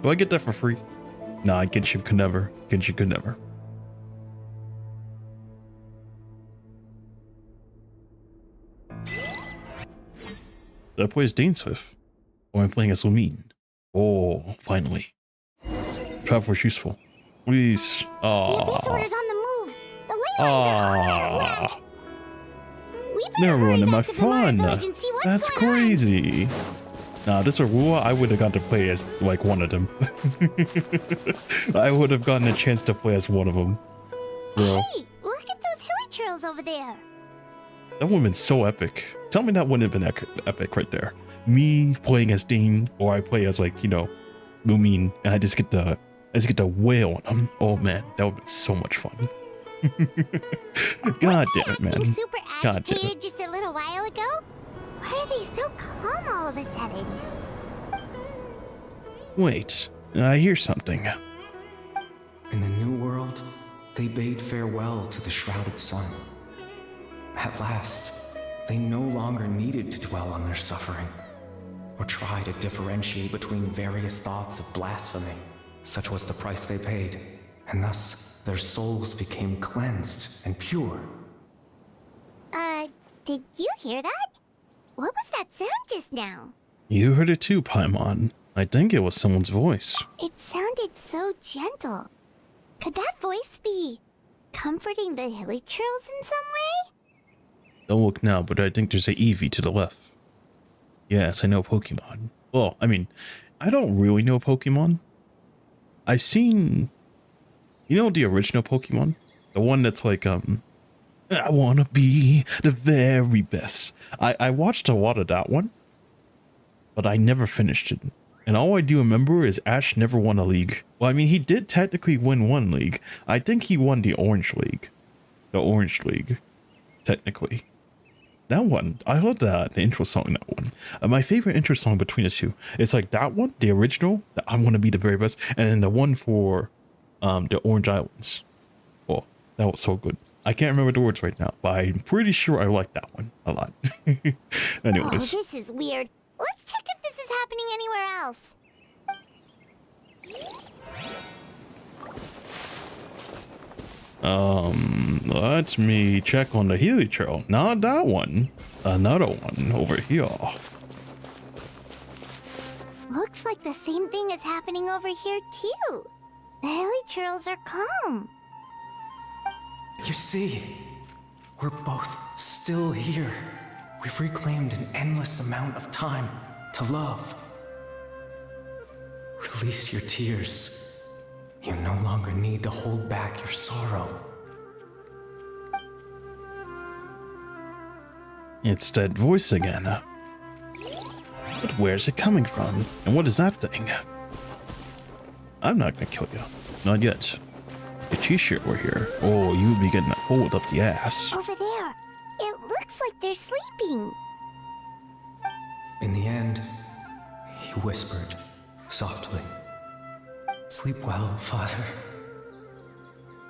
Do I get that for free? Nah, Genshin could never. Genshin could never. Did I play as Dainsleif? Or am I playing as Lumine? Oh, finally. Travel Force useful. Please. The Abyss Order's on the move. The ley lines are on our flag. We better They're hurry ruining my back to Vimara fun. Village and see what's That's going on. crazy. Nah, this Arua, I would have got to play as like one of them. I would have gotten a chance to play as one of them. Bro, Hey, look at those hilly trails over there. that woman's so epic. Tell me that wouldn't have been epic right there. Me playing as Dane, or I play as like, you know, Lumine, and I just get the whale on them. Oh man, that would be so much fun. God damn it, man. Super God damn agitated just a little while ago? Why are they so calm all of a sudden? Wait, I hear something. In the New World, they bade farewell to the shrouded sun. At last, they no longer needed to dwell on their suffering, or try to differentiate between various thoughts of blasphemy. Such was the price they paid, and thus their souls became cleansed and pure. Did you hear that? What was that sound just now? You heard it too, Paimon. I think it was someone's voice. It sounded so gentle. Could that voice be comforting the hilly trails in some way? Don't look now, but I think there's a Eevee to the left. Yes, I know Pokemon. Well, I mean, I don't really know Pokemon. I've seen, you know, the original Pokemon? The one that's like, I wanna be the very best. I watched a lot of that one, but I never finished it. And all I do remember is Ash never won a league. Well, I mean, he did technically win one league. I think he won the Orange League. The Orange League, technically. That one, I love the intro song in that one. My favorite intro song between the two is like that one, the original, the I Want to Be the Very Best, and then the one for the Orange Islands. Oh, that was so good. I can't remember the words right now, but I'm pretty sure I like that one a lot. Anyways. Oh, this is weird. Let's check if this is happening anywhere else. Let me check on the Healy Trail. Not that one. Another one over here. Looks like the same thing is happening over here too. The hilly trails are calm. You see, we're both still here. We've reclaimed an endless amount of time to love. Release your tears. You no longer need to hold back your sorrow. It's that voice again. But where's it coming from? And what is that thing? I'm not gonna kill you. Not yet. The t-shirt were here. Oh, you'd be getting pulled up the ass. Over there. It looks like they're sleeping. In the end, he whispered softly, "Sleep well, Father.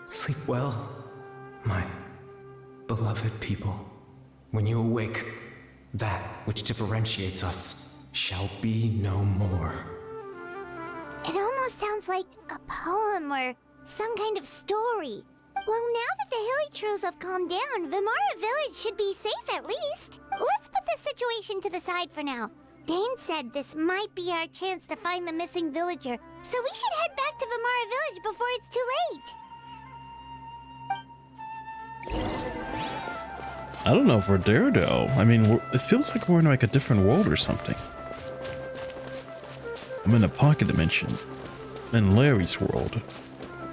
Sleep well, my beloved people. When you awake, that which differentiates us shall be no more." It almost sounds like a poem or some kind of story. Well, now that the hilly trails have calmed down, Vimara Village should be safe at least. Let's put this situation to the side for now. Dane said this might be our chance to find the missing villager, so we should head back to Vimara Village before it's too late. I don't know if we're there though. I mean, it feels like we're in like a different world or something. I'm in a pocket dimension. I'm in Larry's world.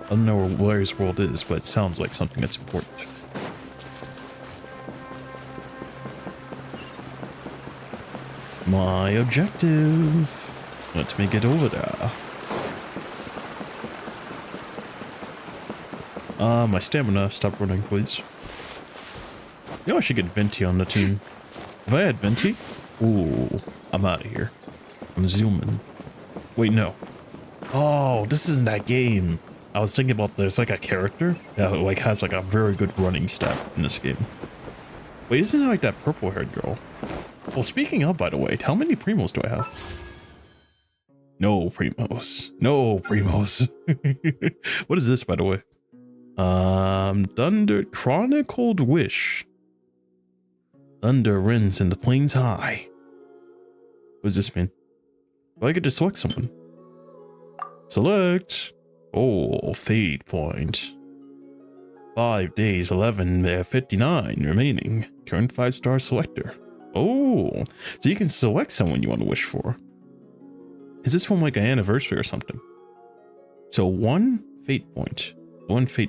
I don't know where Larry's world is, but it sounds like something that's important. My objective. Let me get over there. My stamina. Stop running, please. You know, I should get Venti on the team. If I had Venti, ooh, I'm out of here. I'm zooming. Wait, no. Oh, this isn't that game. I was thinking about there's like a character that like has like a very good running stat in this game. Wait, isn't it like that purple-haired girl? Well, speaking of, by the way, how many primos do I have? No primos. No primos. What is this, by the way? Thunder Chronicled Wish. Thunder rends in the plains high. What does this mean? Well, I could just select someone. Select. Oh, fate point. 5 days, 59 remaining. Current 5-star selector. Oh, so you can select someone you want to wish for. Is this from like an anniversary or something? So one fate point. Let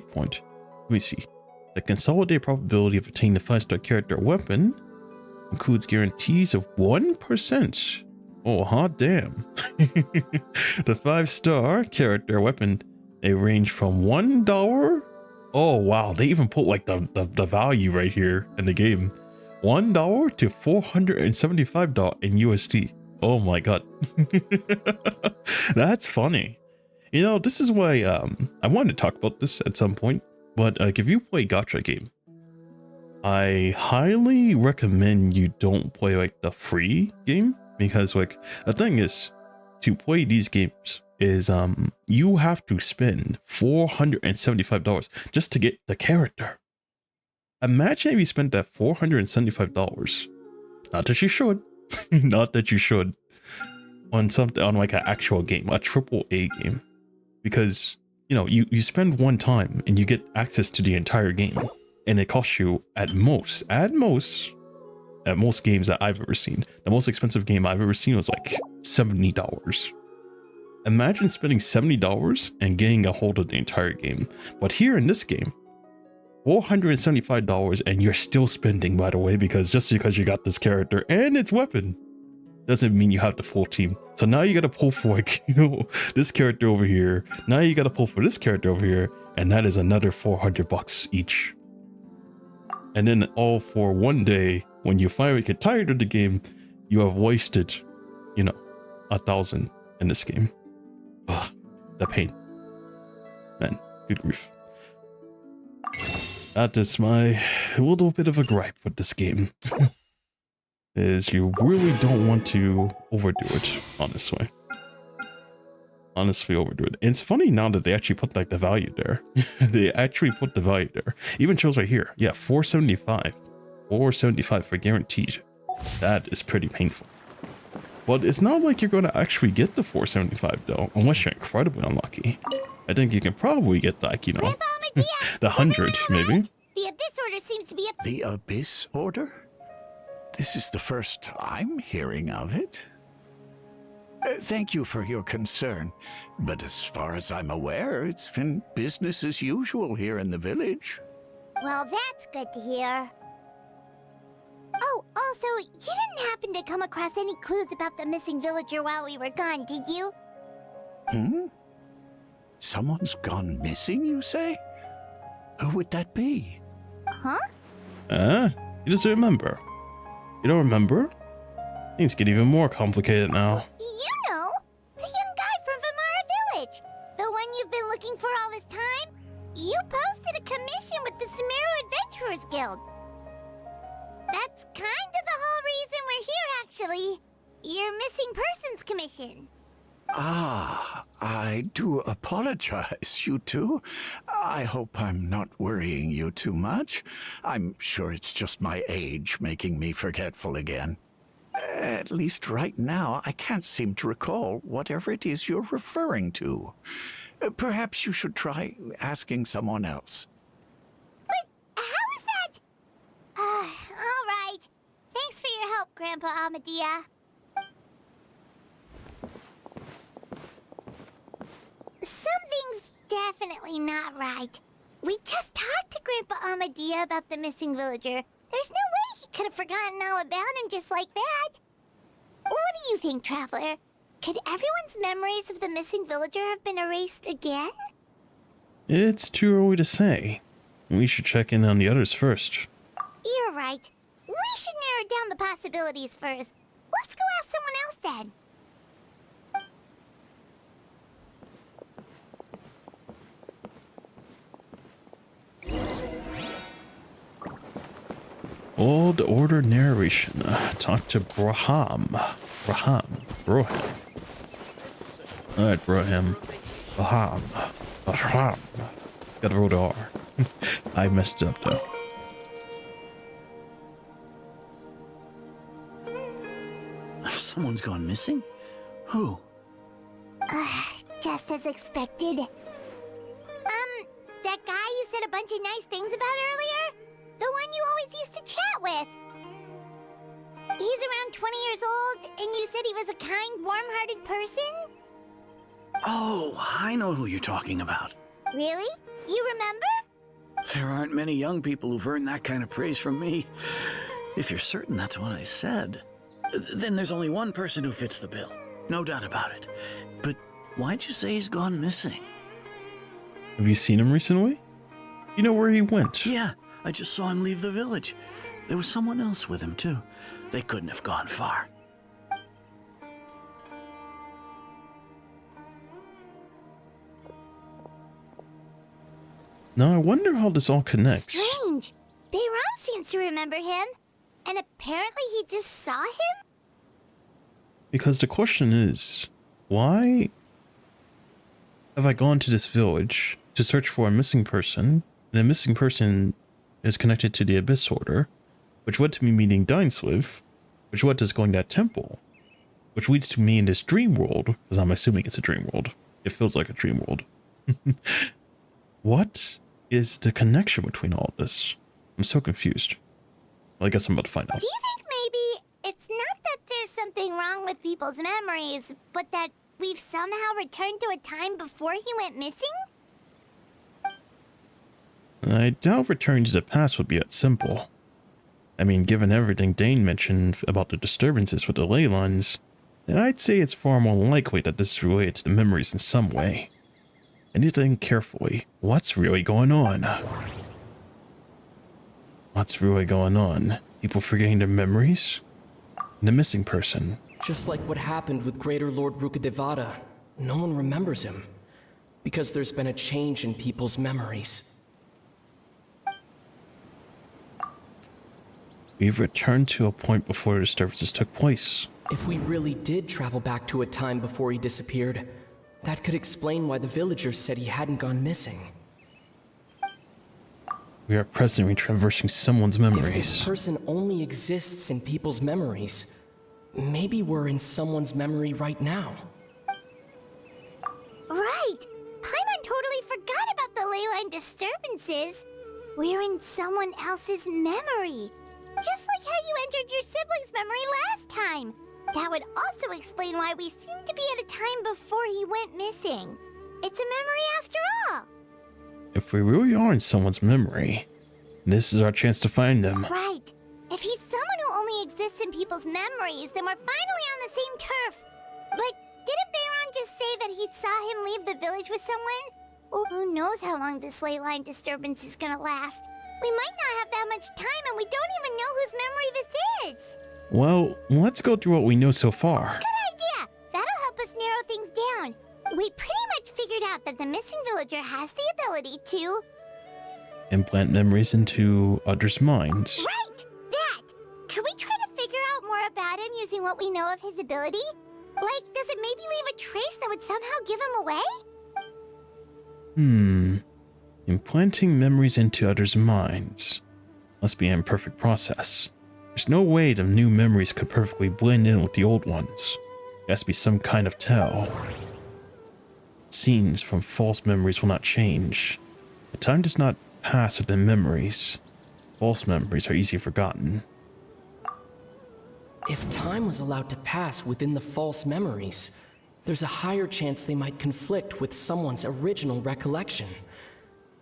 me see. The consolidated probability of attaining the 5-star character or weapon includes guarantees of 1%. Oh, hot damn. The 5-star character or weapon, they range from $1. Oh, wow. They even put like the value right here in the game. $1 to $475 in USD. Oh my god. That's funny. You know, this is why I wanted to talk about this at some point, but like if you play gacha game, I highly recommend you don't play like the free game, because like the thing is, to play these games is you have to spend $475 just to get the character. Imagine if you spent that $475. Not that you should. Not that you should. On something, on like an actual game, a AAA game. Because, you know, you spend one time and you get access to the entire game. And it costs you at most games that I've ever seen. The most expensive game I've ever seen was like $70. Imagine spending $70 and getting a hold of the entire game. But here in this game, $475, and you're still spending, by the way, because just because you got this character and its weapon doesn't mean you have the full team. So now you gotta pull for like, you know, this character over here. Now you gotta pull for this character over here, and that is another $400 each. And then all for one day, when you finally get tired of the game, you have wasted, you know, 1,000 in this game. Ugh, the pain. Man, good grief. That is my little bit of a gripe with this game. Is you really don't want to overdo it, honestly. Honestly overdo it. And it's funny now that they actually put like the value there. They actually put the value there. Even shows right here. Yeah, 475. 475 for guaranteed. That is pretty painful. But it's not like you're going to actually get the 475 though, unless you're incredibly unlucky. I think you can probably get like, you know, the 100 maybe. The Abyss Order seems to be up. The Abyss Order? This is the first I'm hearing of it. Thank you for your concern, but as far as I'm aware, it's been business as usual here in the village. Well, that's good to hear. Oh, also, you didn't happen to come across any clues about the missing villager while we were gone, did you? Someone's gone missing, you say? Who would that be? Huh? You just remember. You don't remember? Things get even more complicated now. You know, the young guy from Vamara Village. The one you've been looking for all this time. You posted a commission with the Sumeru Adventurers Guild. That's kind of the whole reason we're here, actually. Your missing persons commission. Ah, I do apologize, you two. I hope I'm not worrying you too much. I'm sure it's just my age making me forgetful again. At least right now, I can't seem to recall whatever it is you're referring to. Perhaps you should try asking someone else. But how is that? All right. Thanks for your help, Grandpa Amadia. Something's definitely not right. We just talked to Grandpa Amadia about the missing villager. There's no way he could have forgotten all about him just like that. What do you think, Traveler? Could everyone's memories of the missing villager have been erased again? It's too early to say. We should check in on the others first. You're right. We should narrow down the possibilities first. Let's go ask someone else then. Old Order narration. Talk to Braham. Broham. Alright, Braham. Braham. Gotta roll the R. I messed it up though. Someone's gone missing? Who? Just as expected. That guy you said a bunch of nice things about earlier? The one you always used to chat with. He's around 20 years old, and you said he was a kind, warm-hearted person? Oh, I know who you're talking about. Really? You remember? There aren't many young people who've earned that kind of praise from me. If you're certain that's what I said, then there's only one person who fits the bill. No doubt about it. But why'd you say he's gone missing? Have you seen him recently? You know where he went? Yeah, I just saw him leave the village. There was someone else with him, too. They couldn't have gone far. Now I wonder how this all connects. Strange. Bayram seems to remember him, and apparently he just saw him? Because the question is, why have I gone to this village to search for a missing person, and a missing person is connected to the Abyss Order, which led to me meeting Dinesliv, which led to us going to that temple, which leads to me in this dream world, because I'm assuming it's a dream world. It feels like a dream world. What is the connection between all this? I'm so confused. Well, I guess I'm about to find out. Do you think maybe it's not that there's something wrong with people's memories, but that we've somehow returned to a time before he went missing? I doubt returning to the past would be that simple. I mean, given everything Dane mentioned about the disturbances with the ley lines, I'd say it's far more likely that this is related to the memories in some way. I need to think carefully. What's really going on? What's really going on? People forgetting their memories? The missing person. Just like what happened with Greater Lord Rukkhadevata, no one remembers him. Because there's been a change in people's memories. We've returned to a point before the disturbances took place. If we really did travel back to a time before he disappeared, That could explain why the villagers said he hadn't gone missing. We are presently traversing someone's If memories. this person only exists in people's memories, maybe we're in someone's memory right now. Right! Paimon totally forgot about the leyline disturbances. We're in someone else's memory. Just like how you entered your sibling's memory last time. That would also explain why we seem to be at a time before he went missing. It's a memory after all. If we really are in someone's memory, this is our chance to find them. Right. If he's someone who only exists in people's memories, then we're finally on the same turf. But didn't Bayron just say that he saw him leave the village with someone? Oh, who knows how long this ley line disturbance is gonna last? We might not have that much time, and we don't even know whose memory this is. Well, let's go through what we know so far. Good idea. That'll help us narrow things down. We pretty much figured out that the missing villager has the ability to... Implant memories into others' minds. Right! That! Can we try to figure out more about him using what we know of his ability? Like, does it maybe leave a trace that would somehow give him away? Implanting memories into others' minds must be an imperfect process. There's no way the new memories could perfectly blend in with the old ones. There has to be some kind of tell. Scenes from false memories will not change. The time does not pass within memories. False memories are easily forgotten. If time was allowed to pass within the false memories, there's a higher chance they might conflict with someone's original recollection.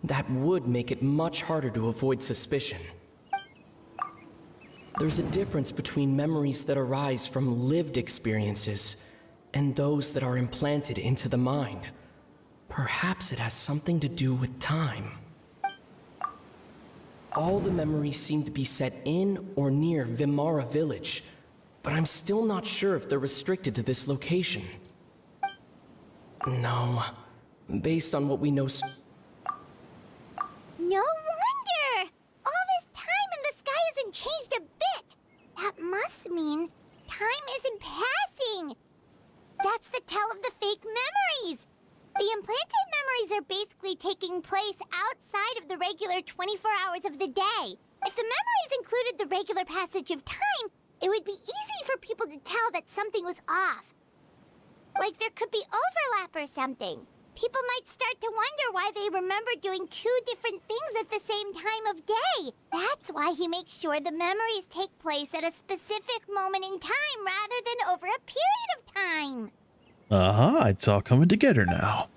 That would make it much harder to avoid suspicion. There's a difference between memories that arise from lived experiences and those that are implanted into the mind. Perhaps it has something to do with time. All the memories seem to be set in or near Vimara village, but I'm still not sure if they're restricted to this location. No, based on what we know. No wonder! All this time and the sky hasn't changed a bit! That must mean time isn't passing! That's the tell of the fake memories! The implanted memories are basically taking place outside of the regular 24 hours of the day. If the memories included the regular passage of time, it would be easy for people to tell that something was off. Like there could be overlap or something. People might start to wonder why they remember doing two different things at the same time of day. That's why he makes sure the memories take place at a specific moment in time rather than over a period of time. It's all coming together now.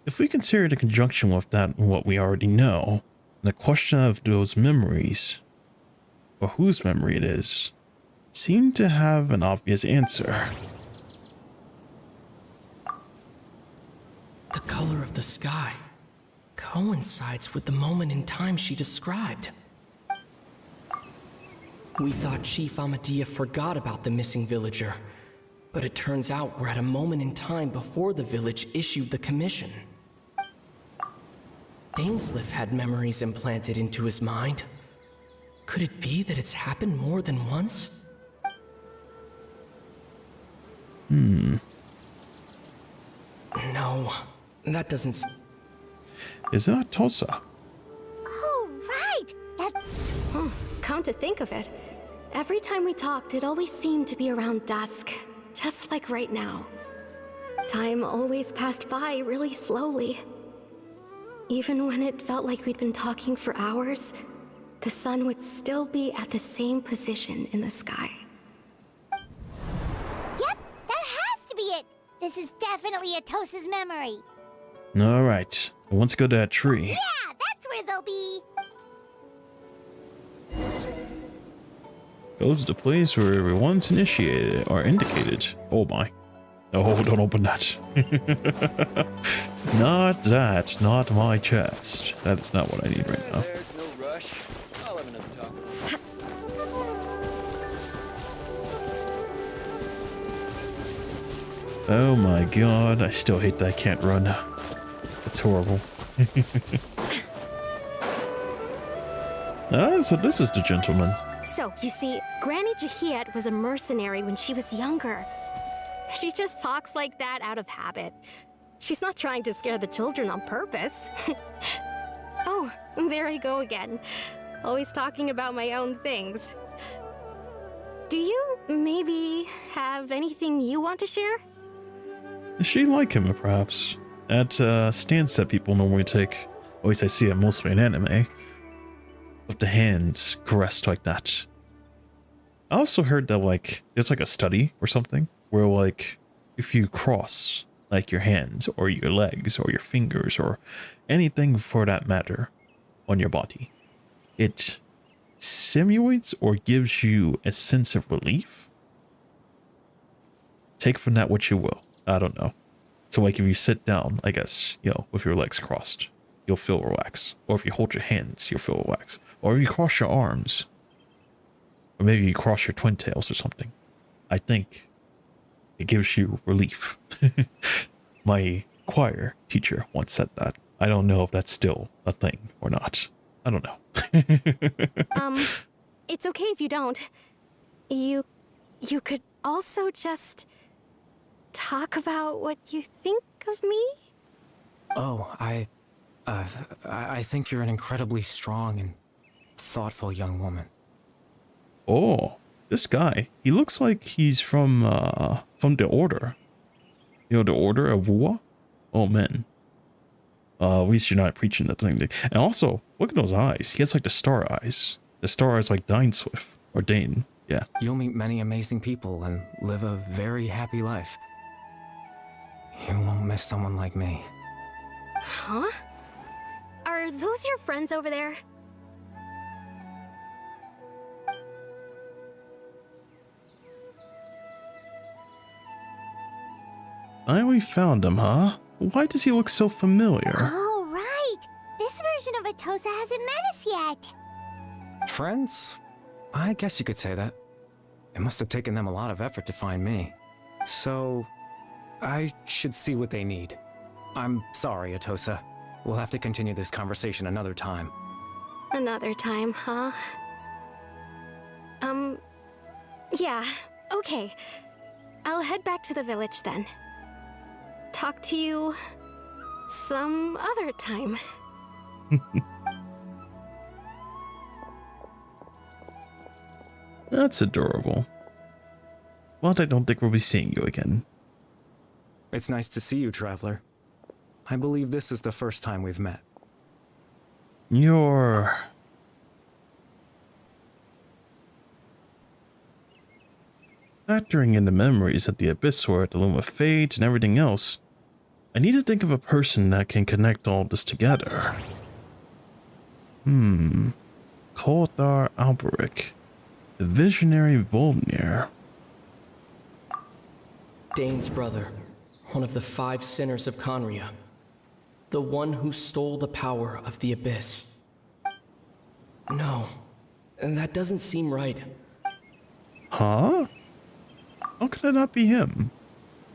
If we consider it in conjunction with that what we already know, the question of those memories, or whose memory it is, seem to have an obvious answer. The color of the sky coincides with the moment in time she described. We thought Chief Amadea forgot about the missing villager, but it turns out we're at a moment in time before the village issued the commission. Dainsleif had memories implanted into his mind. Could it be that it's happened more than once? No, that doesn't... Is it not Tulsa? Oh, right! Come to think of it, every time we talked, it always seemed to be around dusk, just like right now. Time always passed by really slowly. Even when it felt like we'd been talking for hours, the sun would still be at the same position in the sky. Yep, that has to be it! This is definitely Atos's memory. Alright, let's go to that tree. Yeah, that's where they'll be. Goes to the place where we once initiated or indicated. Oh my. Oh, don't open that. Not that, not my chest. That is not what I need right now. There's no rush. I'll have another talk. Oh my god, I still hate that I can't run. It's horrible. So this is the gentleman. So, you see, Granny Jahiet was a mercenary when she was younger. She just talks like that out of habit. She's not trying to scare the children on purpose. Oh, there I go again. Always talking about my own things. Do you maybe have anything you want to share? She like him, perhaps. That stance that people normally take. At least I see it mostly in anime. With the hands caressed like that. I also heard that, like, there's like a study or something where, like, if you cross, like, your hands or your legs or your fingers or anything for that matter on your body, it simulates or gives you a sense of relief. Take from that what you will. I don't know. So, like, if you sit down, I guess, you know, with your legs crossed, you'll feel relaxed. Or if you hold your hands, you'll feel relaxed. Or if you cross your arms, or maybe you cross your twin tails or something, I think it gives you relief. My choir teacher once said that. I don't know if that's still a thing or not. I don't know. It's okay if you don't. You could also just talk about what you think of me? Oh, I think you're an incredibly strong and thoughtful young woman. Oh, this guy. He looks like he's from the Order. You know, the Order of Wua? Oh, man. At least you're not preaching that thing. And also, look at those eyes. He has like the star eyes. The star eyes like Dineswift. Or Dane. Yeah. You'll meet many amazing people and live a very happy life. You won't miss someone like me. Huh? Are those your friends over there? Finally found him, huh? Why does he look so familiar? Oh, right. This version of Atosa hasn't met us yet. Friends? I guess you could say that. It must have taken them a lot of effort to find me. So, I should see what they need. I'm sorry, Atosa. We'll have to continue this conversation another time. Another time, huh? Yeah, okay. I'll head back to the village then. Talk to you some other time. That's adorable. But I don't think we'll be seeing you again. It's nice to see you, Traveler. I believe this is the first time we've met. You're... Factoring in the memories at the Abyss or at the Loom of Fate and everything else, I need to think of a person that can connect all this together. Kothar Alberic. The visionary Volnir. Dane's brother, one of the 5 sinners of Conria. The one who stole the power of the Abyss. No, that doesn't seem right. Huh? How could that not be him?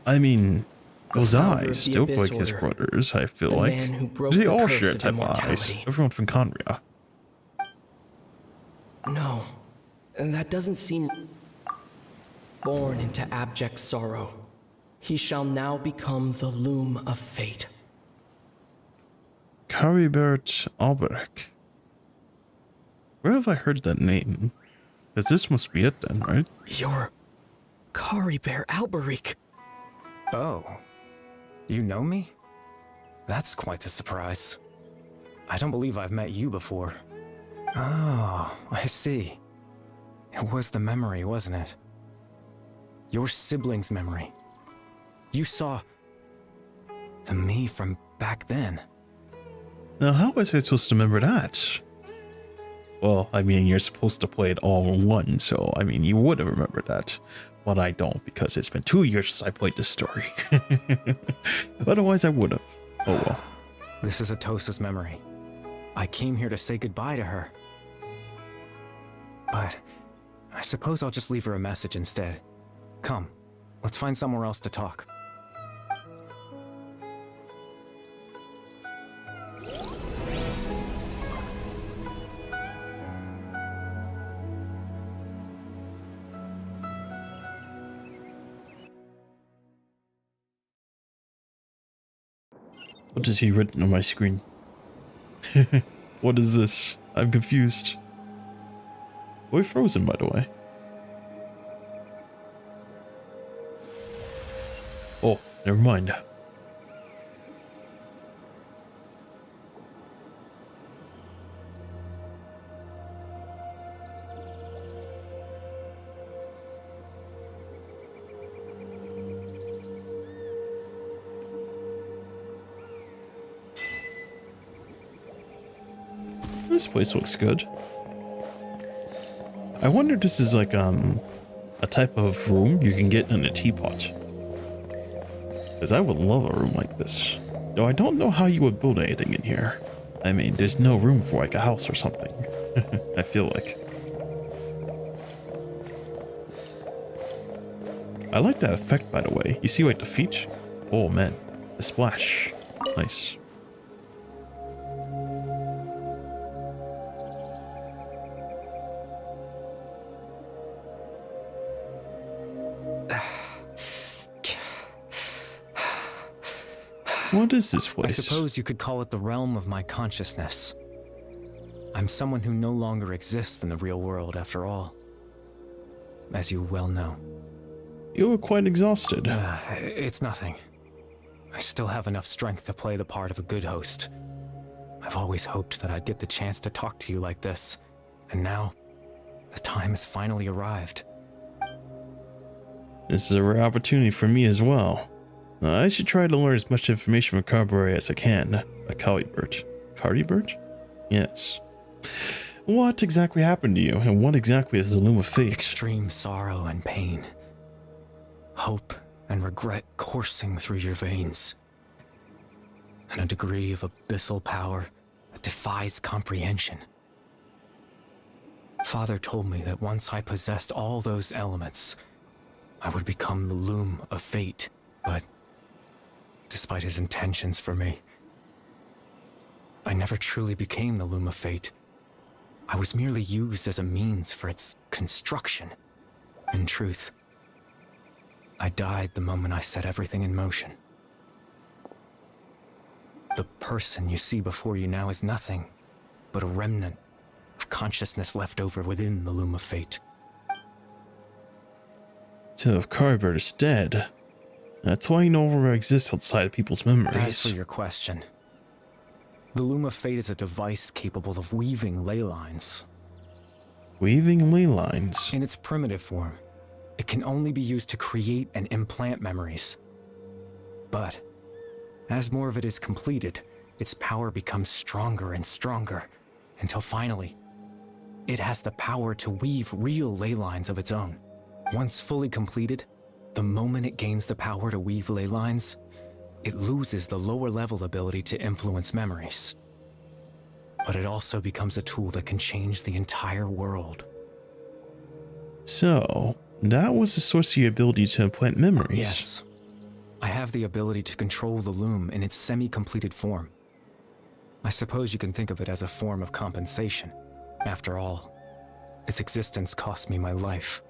I mean, those eyes, they look like his brothers, I feel like. They all share type of eyes. Everyone from Conria. No, that doesn't seem... Born into abject sorrow, he shall now become the Loom of Fate. Caribert Alberic. Where have I heard that name? Because this must be it then, right? You're... Caribert Alberic. Oh. You know me? That's quite the surprise. I don't believe I've met you before. Oh, I see. It was the memory, wasn't it? Your sibling's memory. You saw... the me from back then. Now, how was I supposed to remember that? Well, I mean, you're supposed to play it all in one, so, I mean, you would have remembered that. But I don't, because it's been 2 years since I played this story. Otherwise, I would have. Oh well. This is Atosa's memory. I came here to say goodbye to her. But I suppose I'll just leave her a message instead. Come, let's find somewhere else to talk. What is he written on my screen? What is this? I'm confused. Boy frozen, by the way. Oh, never mind. This place looks good. I wonder if this is like a type of room you can get in a teapot. Because I would love a room like this. Though I don't know how you would build anything in here. I mean, there's no room for like a house or something. I feel like. I like that effect, by the way. You see like the feet? Oh man, the splash. Nice. What is this place? I suppose you could call it the realm of my consciousness. I'm someone who no longer exists in the real world, after all. As you well know. You look quite exhausted. It's nothing. I still have enough strength to play the part of a good host. I've always hoped that I'd get the chance to talk to you like this, and now, the time has finally arrived. This is a rare opportunity for me as well. I should try to learn as much information from Carberry as I can. A Callibert. Cardibert? Yes. What exactly happened to you, and what exactly is the Loom of Fate? Extreme sorrow and pain. Hope and regret coursing through your veins. And a degree of abyssal power that defies comprehension. Father told me that once I possessed all those elements, I would become the Loom of Fate, but despite his intentions for me, I never truly became the Loom of Fate. I was merely used as a means for its construction. In truth, I died the moment I set everything in motion. The person you see before you now is nothing but a remnant of consciousness left over within the Loom of Fate. So if Cardibert is dead, that's why he no longer exists outside of people's memories. As for your question, the Loom of Fate is a device capable of weaving ley lines. Weaving ley lines? In its primitive form, it can only be used to create and implant memories. But as more of it is completed, its power becomes stronger and stronger, until finally, it has the power to weave real ley lines of its own. Once fully completed, the moment it gains the power to weave ley lines, it loses the lower level ability to influence memories. But it also becomes a tool that can change the entire world. So, that was the source of your ability to implant memories? Yes. I have the ability to control the loom in its semi-completed form. I suppose you can think of it as a form of compensation. After all, its existence cost me my life.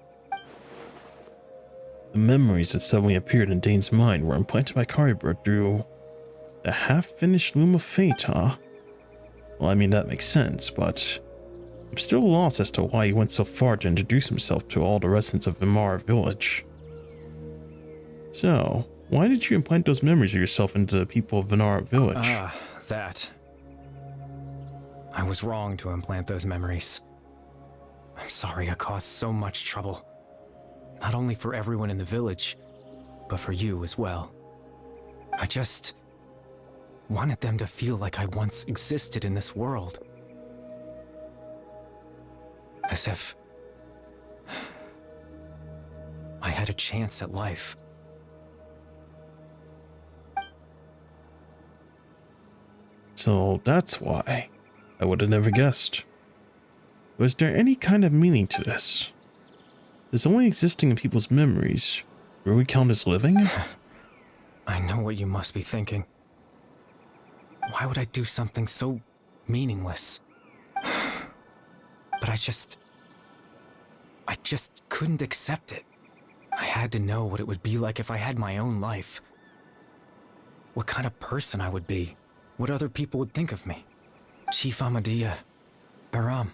The memories that suddenly appeared in Dane's mind were implanted by Cardibert through the half-finished Loom of Fate, huh? Well, I mean, that makes sense, but I'm still lost as to why he went so far to introduce himself to all the residents of Vimara Village. So, why did you implant those memories of yourself into the people of Vimara Village? That. I was wrong to implant those memories. I'm sorry I caused so much trouble. Not only for everyone in the village, but for you as well. I just wanted them to feel like I once existed in this world. As if I had a chance at life. So that's why. I would have never guessed. Was there any kind of meaning to this? Does only existing in people's memories really count as living? I know what you must be thinking. Why would I do something so meaningless? But I just couldn't accept it. I had to know what it would be like if I had my own life. what kind of person I would be, what other people would think of me. Chief Ahmadiyya, Baram,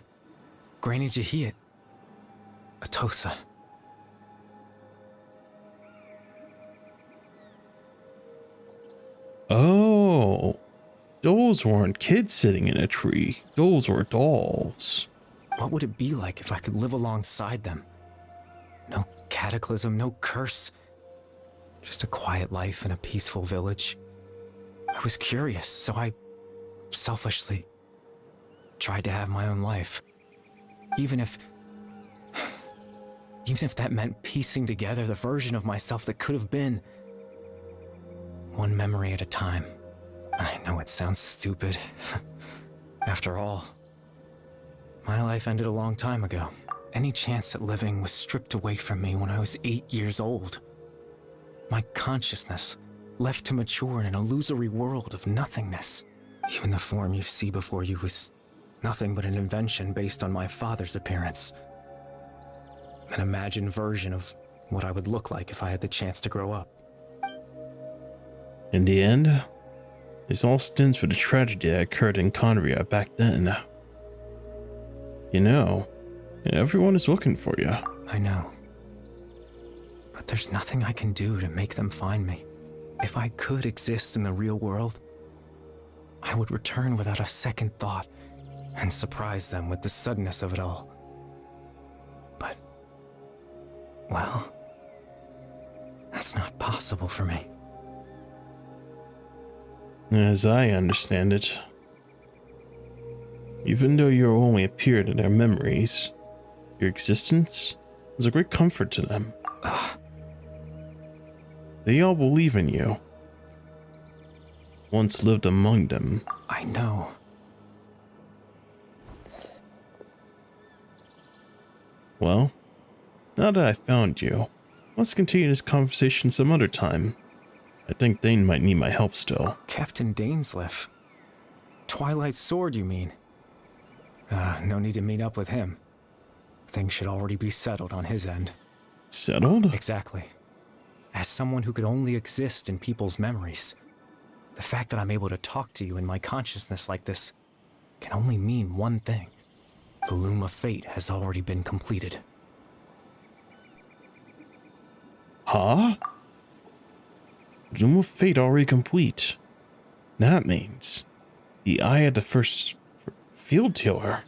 Granny Jahiyat, Atosa. Oh, those weren't kids sitting in a tree. Those were dolls. What would it be like if I could live alongside them? No cataclysm, no curse. Just a quiet life in a peaceful village. I was curious, so I selfishly tried to have my own life. Even if that meant piecing together the version of myself that could have been. One memory at a time. I know it sounds stupid. After all, my life ended a long time ago. Any chance at living was stripped away from me when I was 8 years old. My consciousness left to mature in an illusory world of nothingness. Even the form you see before you was nothing but an invention based on my father's appearance. An imagined version of what I would look like if I had the chance to grow up. In the end, this all stems from the tragedy that occurred in Conria back then. You know, everyone is looking for you. I know. But there's nothing I can do to make them find me. If I could exist in the real world, I would return without a second thought and surprise them with the suddenness of it all. But, well, that's not possible for me. As I understand it, even though you only appeared in their memories, your existence was a great comfort to them. They all believe in you. Once lived among them. I know. Well, now that I found you, let's continue this conversation some other time. I think Dane might need my help still. Captain Dainsleif. Twilight Sword, you mean? No need to meet up with him. Things should already be settled on his end. Settled? Exactly. As someone who could only exist in people's memories, the fact that I'm able to talk to you in my consciousness like this can only mean one thing. The Loom of Fate has already been completed. Huh? Loom of Fate already complete. That means the eye of the first field tiller.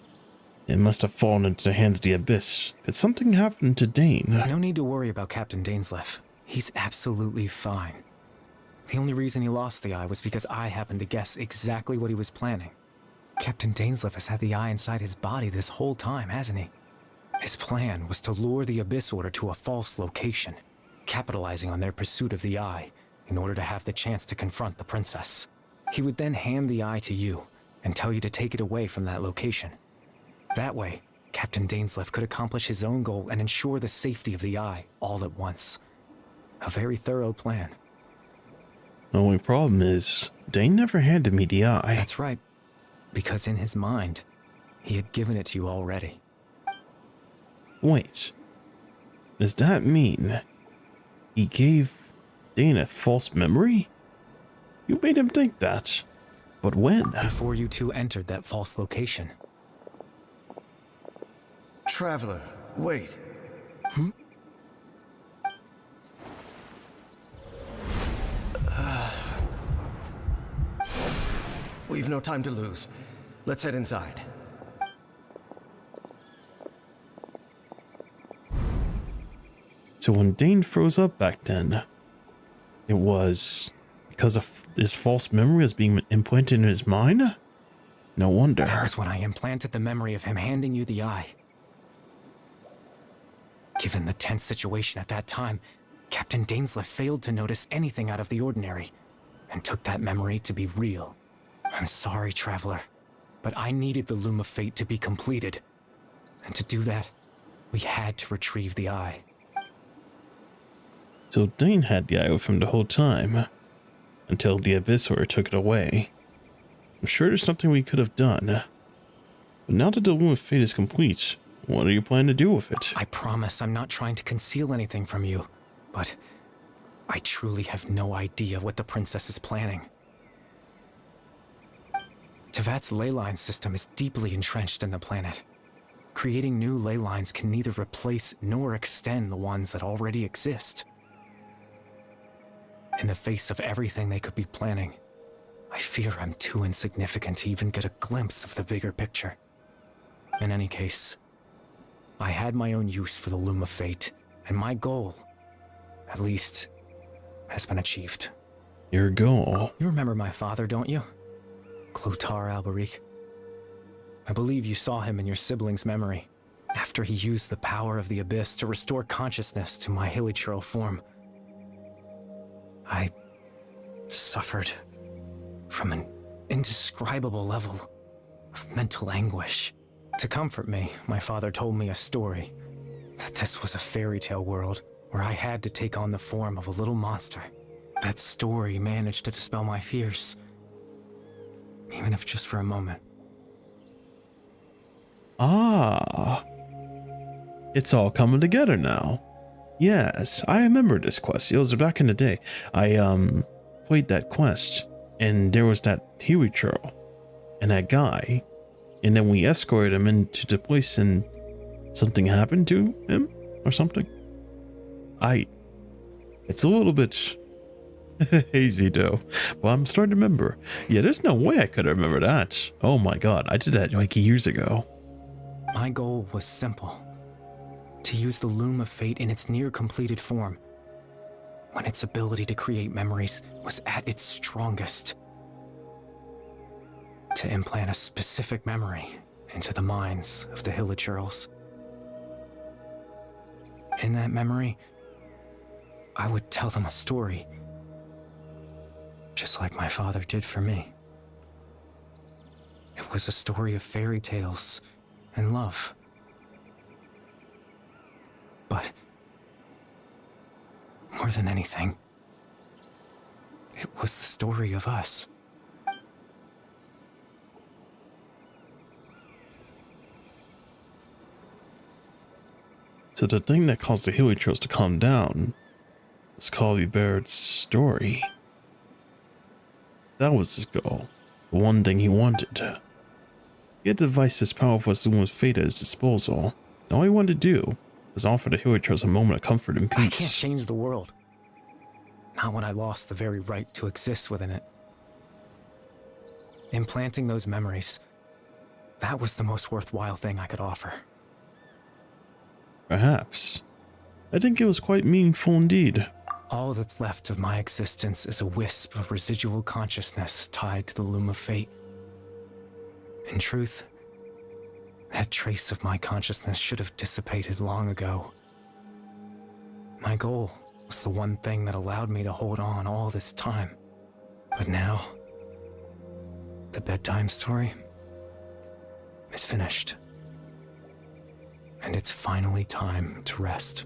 It must have fallen into the hands of the Abyss. Could something happen to Dane? No need to worry about Captain Dainsleif. He's absolutely fine. The only reason he lost the eye was because I happened to guess exactly what he was planning. Captain Dainsleif has had the eye inside his body this whole time, hasn't he? His plan was to lure the Abyss Order to a false location, capitalizing on their pursuit of the eye in order to have the chance to confront the princess. He would then hand the eye to you and tell you to take it away from that location. That way, Captain Dainsleif could accomplish his own goal and ensure the safety of the eye all at once. A very thorough plan. The only problem is, Dane never handed me the eye. That's right. Because in his mind, he had given it to you already. Wait. Does that mean he gave Dane a false memory? You made him think that. But when? Before you two entered that false location. Traveler, wait. We've no time to lose. Let's head inside. So when Dane froze up back then, it was because of this false memory was being implanted in his mind? No wonder. That was when I implanted the memory of him handing you the eye. Given the tense situation at that time, Captain Dainsleif failed to notice anything out of the ordinary, and took that memory to be real. I'm sorry, Traveler, but I needed the Loom of Fate to be completed. And to do that, we had to retrieve the eye. So Dane had the eye with him the whole time, until the Abyssor took it away. I'm sure there's something we could have done. But now that the Loom of Fate is complete, what are you planning to do with it? I promise I'm not trying to conceal anything from you, but I truly have no idea what the princess is planning. Teyvat's ley line system is deeply entrenched in the planet. Creating new ley lines can neither replace nor extend the ones that already exist. In the face of everything they could be planning, I fear I'm too insignificant to even get a glimpse of the bigger picture. In any case, I had my own use for the Loom of Fate, and my goal, at least, has been achieved. Your goal? You remember my father, don't you? Clotar Alberic. I believe you saw him in your sibling's memory, after he used the power of the Abyss to restore consciousness to my hilichurl form. I suffered from an indescribable level of mental anguish. To comfort me, my father told me a story, that this was a fairy tale world where I had to take on the form of a little monster. That story managed to dispel my fears, even if just for a moment. Ah, it's all coming together now. Yes, I remember this quest. It was back in the day. I played that quest, and there was that hilichurl and that guy, and then we escorted him into the place, and something happened to him or something. It's a little bit hazy though, but I'm starting to remember. Yeah, there's no way I could remember that. Oh my god, I did that like years ago. My goal was simple. To use the Loom of Fate in its near-completed form, when its ability to create memories was at its strongest. To implant a specific memory into the minds of the hilichurls. In that memory, I would tell them a story, just like my father did for me. It was a story of fairy tales and love. But more than anything, it was the story of us. So the thing that caused the hilichurls to calm down was Colby Baird's story. That was his goal. The one thing he wanted. He had a device as powerful as the Loom of Fate at his disposal. All he wanted to do was offer the hilichurls a moment of comfort and peace. I can't change the world. Not when I lost the very right to exist within it. Implanting those memories, that was the most worthwhile thing I could offer. Perhaps. I think it was quite meaningful indeed. All that's left of my existence is a wisp of residual consciousness tied to the Loom of Fate. In truth, that trace of my consciousness should have dissipated long ago. My goal was the one thing that allowed me to hold on all this time. But now, the bedtime story is finished. And it's finally time to rest.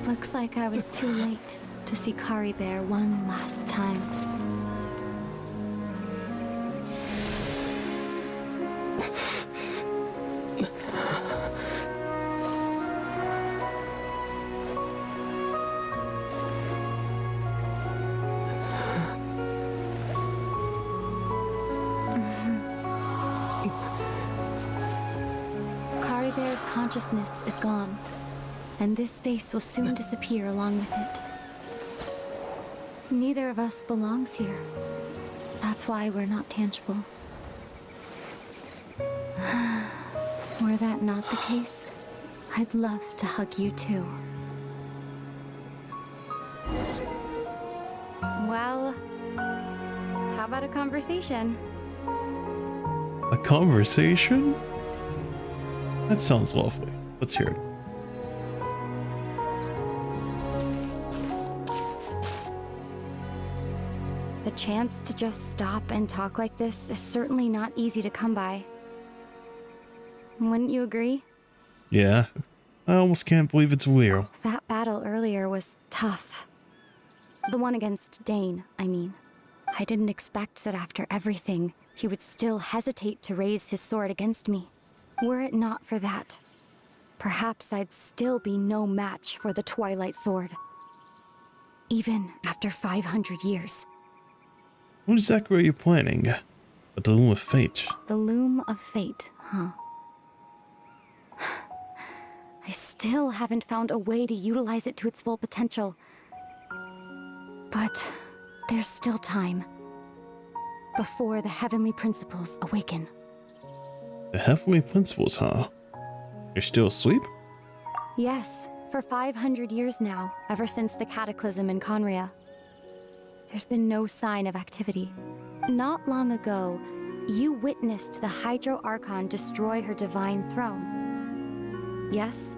Looks like I was too late to see Kari Bear one last time. Kari Bear's consciousness is gone. And this space will soon disappear along with it. Neither of us belongs here. That's why we're not tangible. Were that not the case, I'd love to hug you too. Well, how about a conversation? A conversation? That sounds lovely. Let's hear it. The chance to just stop and talk like this is certainly not easy to come by. Wouldn't you agree? Yeah. I almost can't believe it's real. That battle earlier was tough. The one against Dane, I mean. I didn't expect that after everything, he would still hesitate to raise his sword against me. Were it not for that, perhaps I'd still be no match for the Twilight Sword. Even after 500 years. What exactly are you planning? At the Loom of Fate? The Loom of Fate, huh? I still haven't found a way to utilize it to its full potential. But there's still time. Before the Heavenly Principles awaken. The Heavenly Principles, huh? You're still asleep? Yes, for 500 years now, ever since the cataclysm in Conria. There's been no sign of activity. Not long ago, you witnessed the Hydro Archon destroy her divine throne. Yes,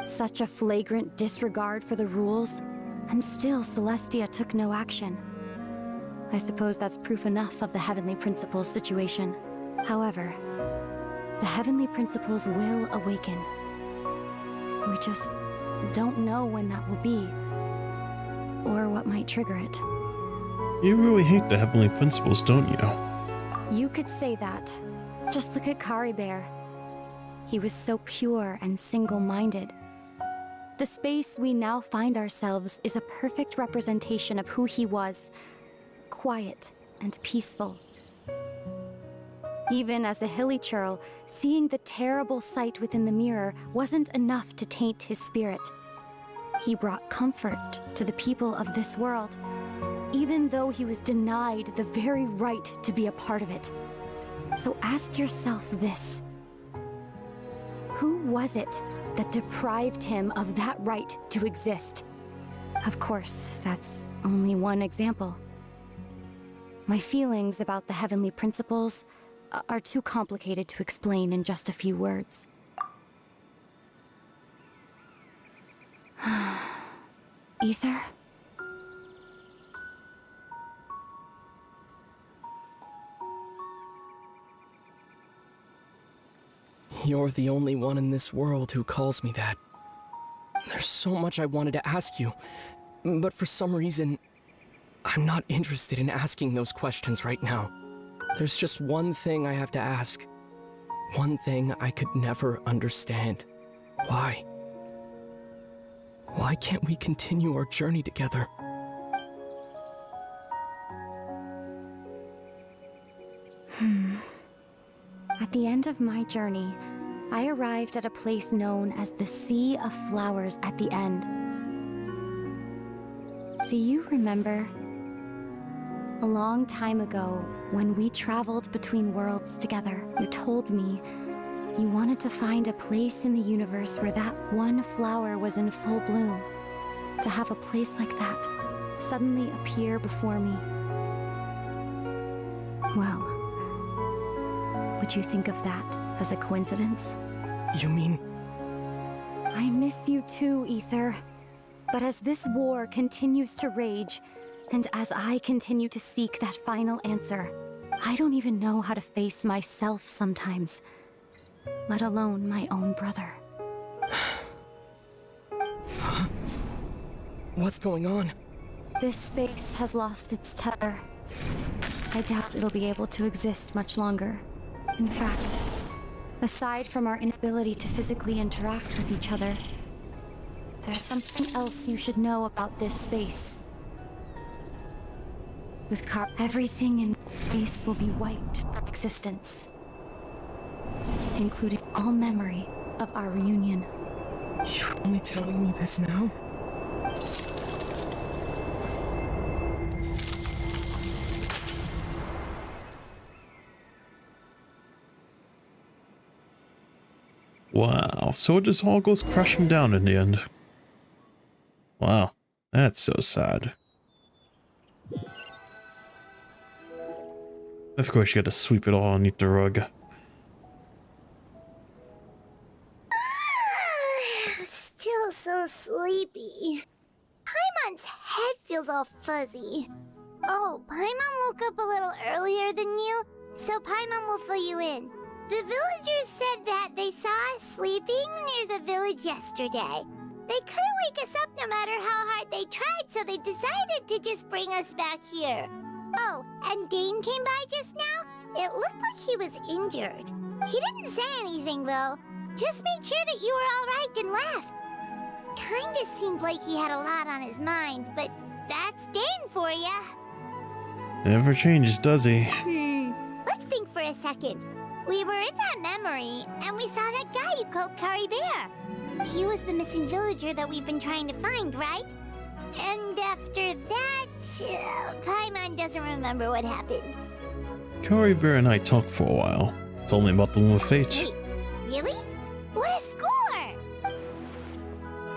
such a flagrant disregard for the rules, and still Celestia took no action. I suppose that's proof enough of the Heavenly Principles situation. However, the Heavenly Principles will awaken. We just don't know when that will be, or what might trigger it. You really hate the Heavenly Principles, don't you? You could say that. Just look at Kari Bear. He was so pure and single-minded. The space we now find ourselves is a perfect representation of who he was. Quiet and peaceful. Even as a hilly churl, seeing the terrible sight within the mirror wasn't enough to taint his spirit. He brought comfort to the people of this world, even though he was denied the very right to be a part of it. So ask yourself this. Who was it that deprived him of that right to exist? Of course, that's only one example. My feelings about the Heavenly Principles are too complicated to explain in just a few words. Ether? You're the only one in this world who calls me that. There's so much I wanted to ask you, but for some reason, I'm not interested in asking those questions right now. There's just one thing I have to ask. One thing I could never understand. Why? Why can't we continue our journey together? At the end of my journey, I arrived at a place known as the Sea of Flowers at the end. Do you remember? A long time ago, when we traveled between worlds together, you told me you wanted to find a place in the universe where that one flower was in full bloom. To have a place like that suddenly appear before me. Well, would you think of that as a coincidence? You mean... I miss you too, Ether. But as this war continues to rage, and as I continue to seek that final answer, I don't even know how to face myself sometimes, let alone my own brother. What's going on? This space has lost its tether. I doubt it'll be able to exist much longer. In fact, aside from our inability to physically interact with each other, there's something else you should know about this space. With everything in space will be wiped from existence, including all memory of our reunion. You're only telling me this now? Wow, so it just all goes crashing down in the end. Wow, that's so sad. Of course, you got to sweep it all underneath the rug. Still so sleepy. Paimon's head feels all fuzzy. Oh, Paimon woke up a little earlier than you, so Paimon will fill you in. The villagers said that they saw us sleeping near the village yesterday. They couldn't wake us up no matter how hard they tried, so they decided to just bring us back here. Oh, and Dane came by just now. It looked like he was injured. He didn't say anything, though. Just made sure that you were all right and left. Kinda seemed like he had a lot on his mind, but that's Dane for ya. Never changes, does he? Let's think for a second. We were in that memory, and we saw that guy you called Kari Bear. He was the missing villager that we've been trying to find, right? And after that, Paimon doesn't remember what happened. Kari Bear and I talked for a while. Told me about the Loom of Fate. Wait, really? What a score!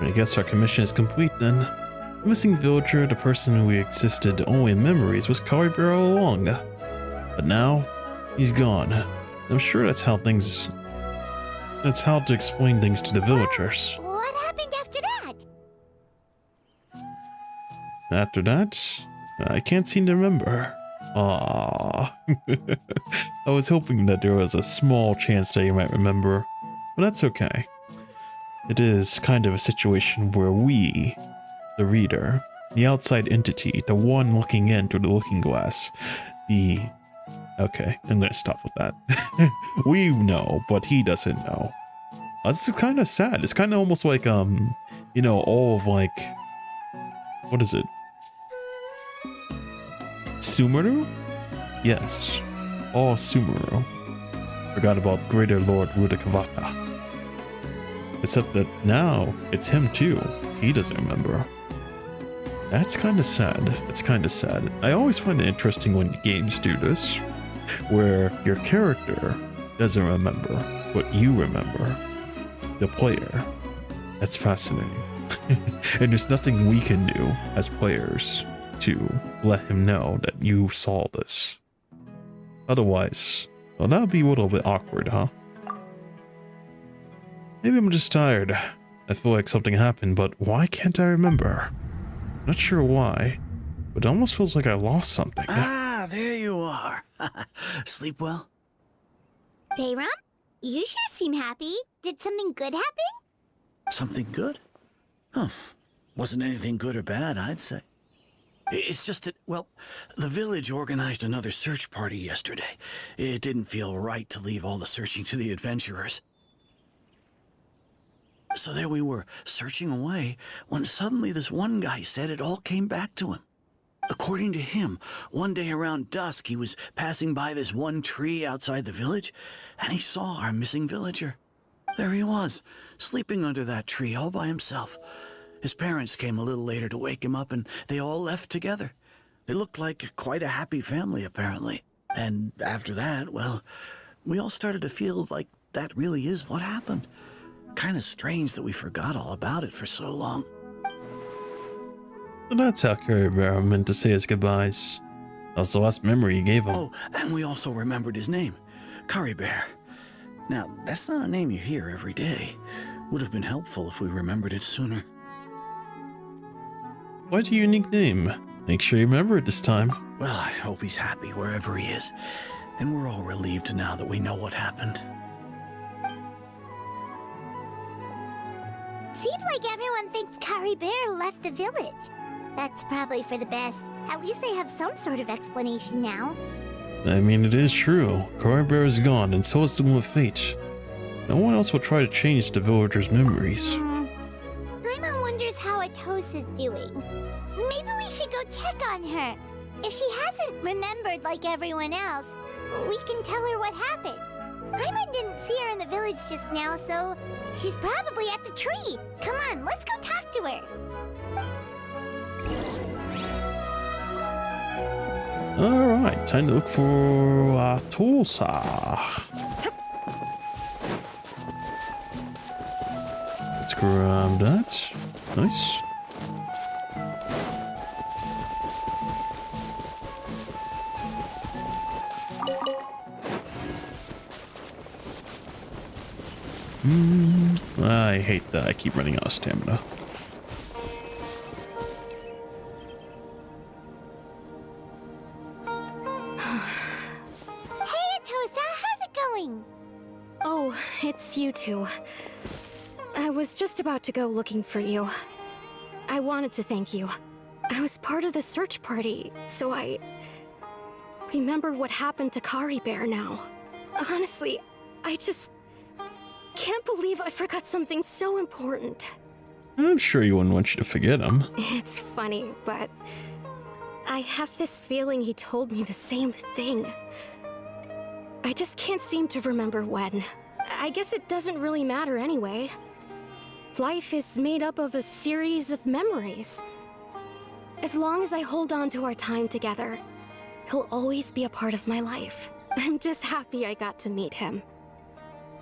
I guess our commission is complete then. The missing villager, the person who existed only in memories, was Kari Bear all along. But now, he's gone. I'm sure that's how to explain things to the villagers. What happened after that? After that, I can't seem to remember. Ah, I was hoping that there was a small chance that you might remember, but that's okay. It is kind of a situation where we, the reader, the outside entity, the one looking in through the looking glass, okay, I'm gonna stop with that. We know, but he doesn't know. This is kind of sad. It's kind of almost like, you know, all of like, what is it? Sumeru? Yes, all Sumeru. Forgot about Greater Lord Rudakavata. Except that now, it's him too. He doesn't remember. That's kind of sad. It's kind of sad. I always find it interesting when games do this, where your character doesn't remember, but you remember. The player. That's fascinating. And there's nothing we can do as players to let him know that you saw this. Otherwise, well, that would be a little bit awkward, huh? Maybe I'm just tired. I feel like something happened, but why can't I remember? Not sure why, but it almost feels like I lost something. Ah, there you are. Sleep well? Bayram? You sure seem happy. Did something good happen? Something good? Huh. Wasn't anything good or bad, I'd say. It's just that, well, the village organized another search party yesterday. It didn't feel right to leave all the searching to the adventurers. So there we were, searching away, when suddenly this one guy said it all came back to him. According to him, one day around dusk, he was passing by this one tree outside the village, and he saw our missing villager. There he was, sleeping under that tree all by himself. His parents came a little later to wake him up, and they all left together. They looked like quite a happy family, apparently. And after that, well, we all started to feel like that really is what happened. Kind of strange that we forgot all about it for so long. So that's how Kari Bear meant to say his goodbyes. That was the last memory you gave him. Oh, and we also remembered his name, Kari Bear. Now, that's not a name you hear every day. Would have been helpful if we remembered it sooner. Quite a unique name. Make sure you remember it this time. Well, I hope he's happy wherever he is. And we're all relieved now that we know what happened. Seems like everyone thinks Kari Bear left the village. That's probably for the best. At least they have some sort of explanation now. I mean, it is true. Kari Bear is gone, and so is the Loom of Fate. No one else will try to change the villagers' memories. Paimon wonders how Atos is doing. Maybe we should go check on her. If she hasn't remembered like everyone else, we can tell her what happened. Paimon didn't see her in the village just now, so she's probably at the tree. Come on, let's go talk to her. Alright, time to look for Atosa. Let's grab that. Nice. I hate that I keep running out of stamina. Hey, Atosa, how's it going? Oh, it's you two. I was just about to go looking for you. I wanted to thank you. I was part of the search party, so I remember what happened to Kari Bear now. Honestly, I just can't believe I forgot something so important. I'm sure you wouldn't want you to forget him. It's funny, but I have this feeling he told me the same thing. I just can't seem to remember when. I guess it doesn't really matter anyway. Life is made up of a series of memories. As long as I hold on to our time together, he'll always be a part of my life. I'm just happy I got to meet him.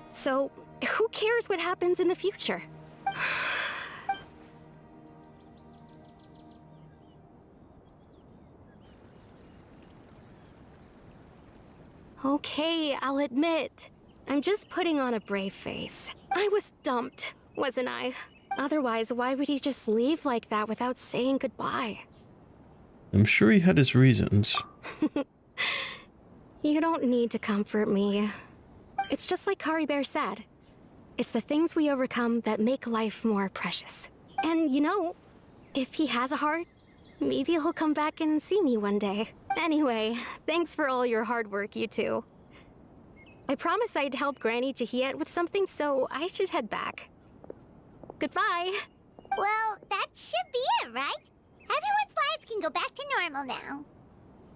So, who cares what happens in the future? Okay, I'll admit. I'm just putting on a brave face. I was dumped, wasn't I? Otherwise, why would he just leave like that without saying goodbye? I'm sure he had his reasons. You don't need to comfort me. It's just like Kari Bear said. It's the things we overcome that make life more precious. And you know, if he has a heart, maybe he'll come back and see me one day. Anyway, thanks for all your hard work, you two. I promised I'd help Granny Jahiet with something, so I should head back. Goodbye. Well, that should be it, right? Everyone's lives can go back to normal now.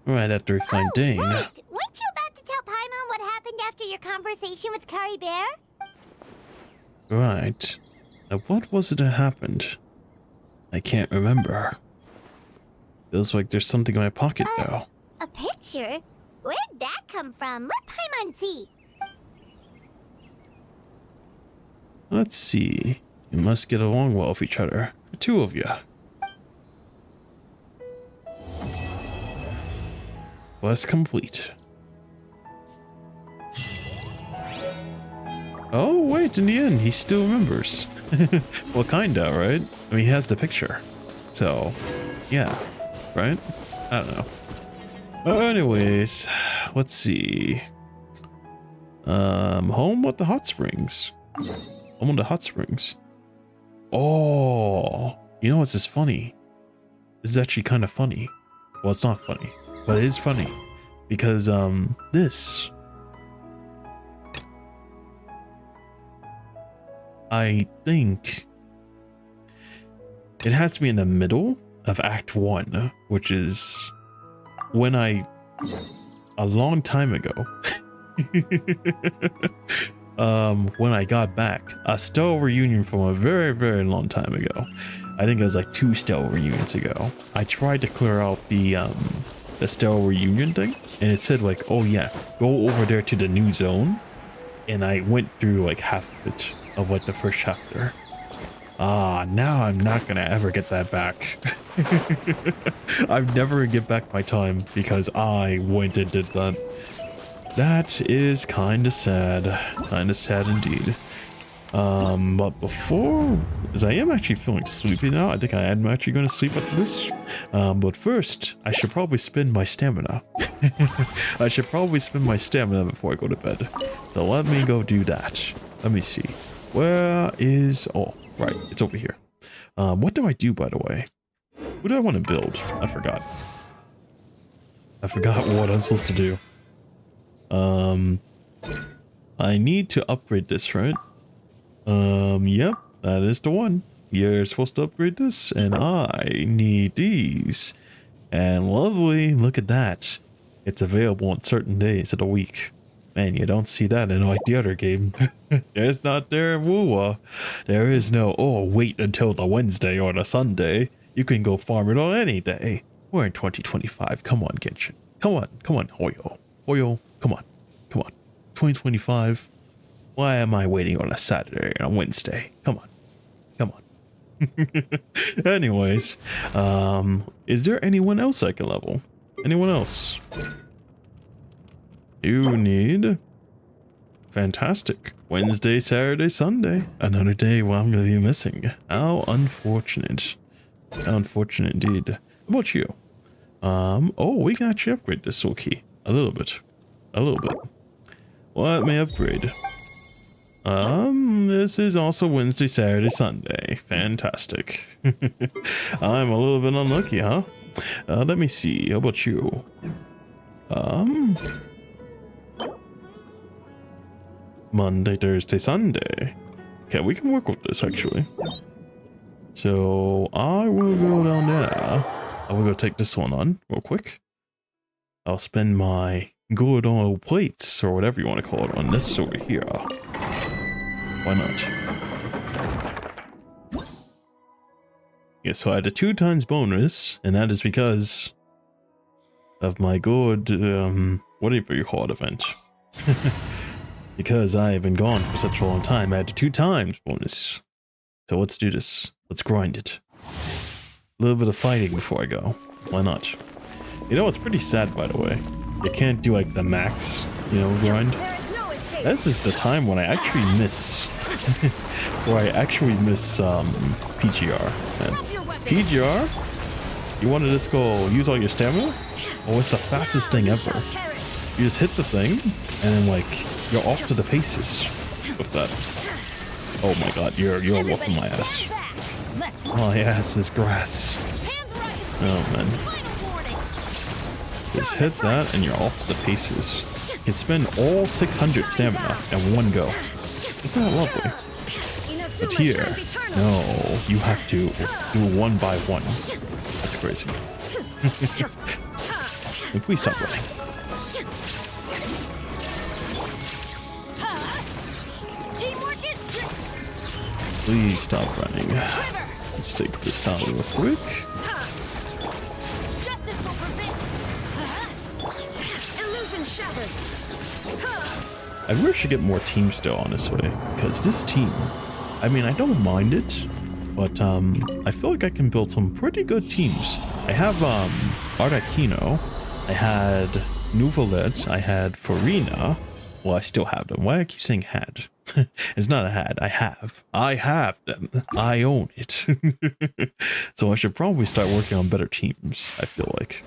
Right after we find Dane. Right. Weren't you about to tell Paimon what happened after your conversation with Kari Bear? Right. Now what was it that happened? I can't remember. Feels like there's something in my pocket though. A picture? Where'd that come from? Let Paimon see. Let's see. You must get along well with each other. The two of you. Quest complete. Oh, wait, in the end, he still remembers. Well, kinda, right? I mean, he has the picture. So, yeah, right? I don't know. Anyways, let's see. Home with the hot springs. Home with the hot springs. Oh, you know what's just funny? This is actually kind of funny. Well, it's not funny, but it is funny because this, I think it has to be in the middle of Act 1, which is when a long time ago, when I got back, a Stellar reunion from a very, very long time ago. I think it was like 2 Stellar reunions ago. I tried to clear out the Stellar reunion thing, and it said like, oh yeah, go over there to the new zone. And I went through like half of it, of like the first chapter. Now I'm not gonna ever get that back. I'm never gonna get back my time because I went and did that. That is kind of sad. Kind of sad indeed. But before, as I am actually feeling sleepy now, I think I am actually going to sleep after this. But first, I should probably spend my stamina. I should probably spend my stamina before I go to bed. So let me go do that. Let me see. Where is... Oh, right. It's over here. What do I do, by the way? What do I want to build? I forgot. I forgot what I'm supposed to do. I need to upgrade this, right? Yep, that is the one. You're supposed to upgrade this, and I need these. And lovely, look at that. It's available on certain days of the week. Man, you don't see that in like the other game. It's not there in Wuwa. There is no, oh, wait until the Wednesday or the Sunday. You can go farm it on any day. We're in 2025. Come on, Genshin. Come on, Hoyo. Hoyo, come on. 2025. Why am I waiting on a Saturday and a Wednesday? Come on. Anyways, is there anyone else I can level? Anyone else? You need fantastic. Wednesday, Saturday, Sunday. Another day where I'm going to be missing. How unfortunate. How unfortunate indeed. How about you? Oh, we can actually upgrade this soul key. A little bit. A little bit. What may upgrade? This is also Wednesday, Saturday, Sunday. Fantastic. I'm a little bit unlucky, huh? Let me see. How about you? Monday, Thursday, Sunday. Okay, we can work with this actually. So I will go down there. I will go take this one on real quick. I'll spend my good old plates or whatever you want to call it on this over here. Why not? Yeah, so I had a 2 times bonus, and that is because of my good, whatever you call it, event. Because I have been gone for such a long time, I had a 2 times bonus. So let's do this. Let's grind it. A little bit of fighting before I go. Why not? You know, it's pretty sad, by the way. You can't do, like, the max, you know, grind. This is the time when I actually miss... where I actually miss, PGR. Man. PGR? You want to just go use all your stamina? Oh, it's the fastest thing ever. You just hit the thing, and then, like, you're off to the paces with that. Oh my god, you're whooping my ass. My ass is grass. Oh man. Just hit that and you're off to the paces. You can spend all 600 stamina in one go. Isn't that lovely? But here, no, you have to do one by one. That's crazy. And please stop running. Please stop running. Let's take this out real quick. Justice will prevent. Illusion shattered. I really should get more teams still, honestly, because this team, I mean, I don't mind it, but I feel like I can build some pretty good teams. I have Archon, I had Nouvelet, I had Farina. Well, I still have them. Why do I keep saying had? It's not a had. I have them. I own it. So I should probably start working on better teams, I feel like.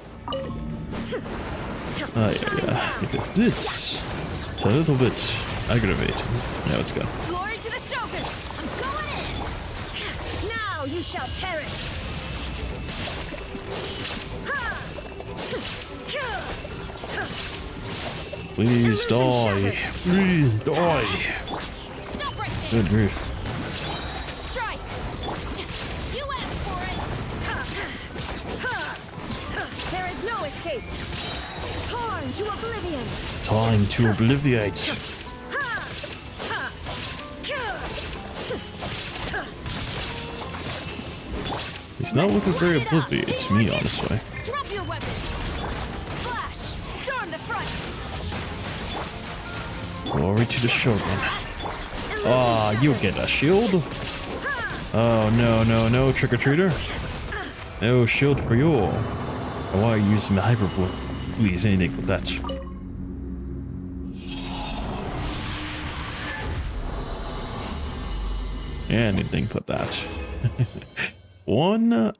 Yeah. Because this is a little bit aggravating. Yeah, let's go. Glory to the Shogun! I'm going in! Now you shall perish! Please die. Please die. Stop right there! Good grief. Strike! You asked for it! There is no escape! Torn to oblivion! Time to obliviate. He's not looking very obliviate to me, honestly. Drop your weapons! Flash! Storm the front! Glory to the Shogun. Ah, you get a shield? Oh, no, trick-or-treater. No shield for you. Why are you using the hyperblow? Please, anything but that. Anything but that.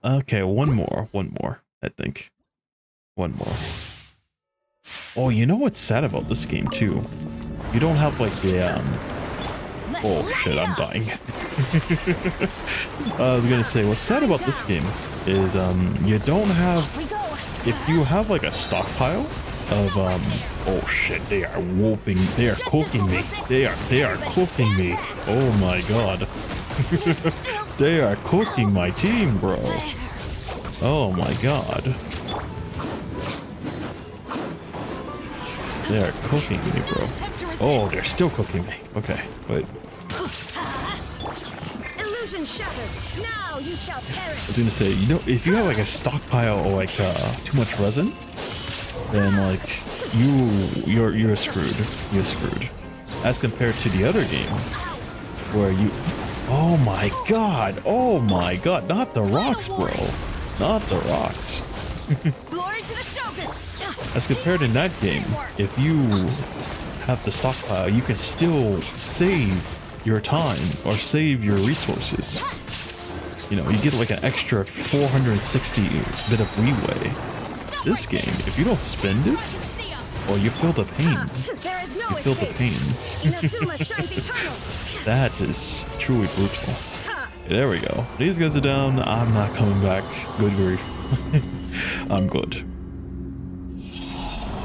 Okay, one more, I think. One more. Oh, you know what's sad about this game, too? You don't have, like, the, oh, shit, I'm dying. I was gonna say, what's sad about this game is, you don't have... If you have, like, a stockpile of, oh, shit, they are whooping... They are cooking me. They are cooking me. Oh, my God. They are cooking my team, bro. Oh, my God. They are cooking me, bro. Oh, they're still cooking me. Okay, wait. Illusion shattered. Now you shall perish. I was gonna say, you know, if you have like a stockpile or like too much resin, then like you're screwed. You're screwed. As compared to the other game, where you, oh my god, not the rocks, bro, not the rocks. Glory to the Shogun. As compared to that game, if you have the stockpile, you can still save your time or save your resources. You know, you get like an extra 460 bit of leeway. This game, if you don't spend it, or you feel the pain, you feel the pain. That is truly brutal. There we go. These guys are down. I'm not coming back. Good grief. I'm good.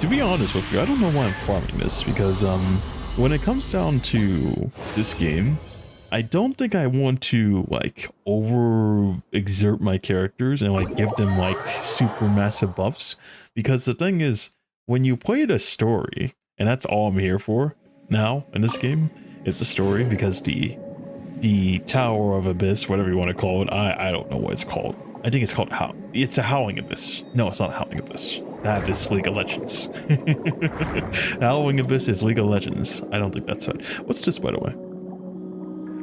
To be honest with you, I don't know why I'm farming this, because when it comes down to this game, I don't think I want to like over exert my characters and like give them like super massive buffs, because the thing is, when you play the story, and that's all I'm here for now in this game, it's the story, because the Tower of Abyss, whatever you want to call it, I don't know what it's called. I think it's called it's a Howling Abyss. No, it's not Howling Abyss. That is League of Legends. Howling Abyss is League of Legends. I don't think that's it. What's this, by the way?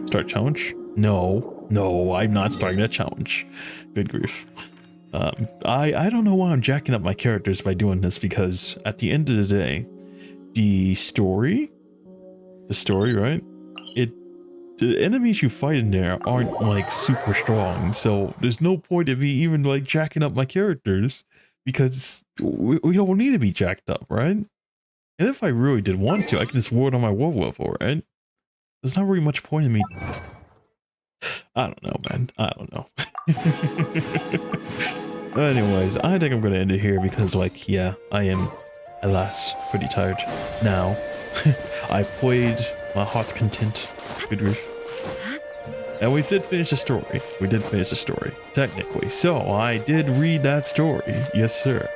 Start challenge? No, I'm not starting that challenge. Good grief. I don't know why I'm jacking up my characters by doing this, because at the end of the day, the story, right? The enemies you fight in there aren't like super strong, so there's no point in me even like jacking up my characters, because we don't need to be jacked up, right? And if I really did want to, I can just ward on my war level, right? There's not really much point in me. I don't know, man. I don't know. Anyways, I think I'm gonna end it here, because like, yeah, I am, alas, pretty tired now. I played my heart's content. Good grief. And we did finish the story. Technically. So I did read that story. Yes, sir.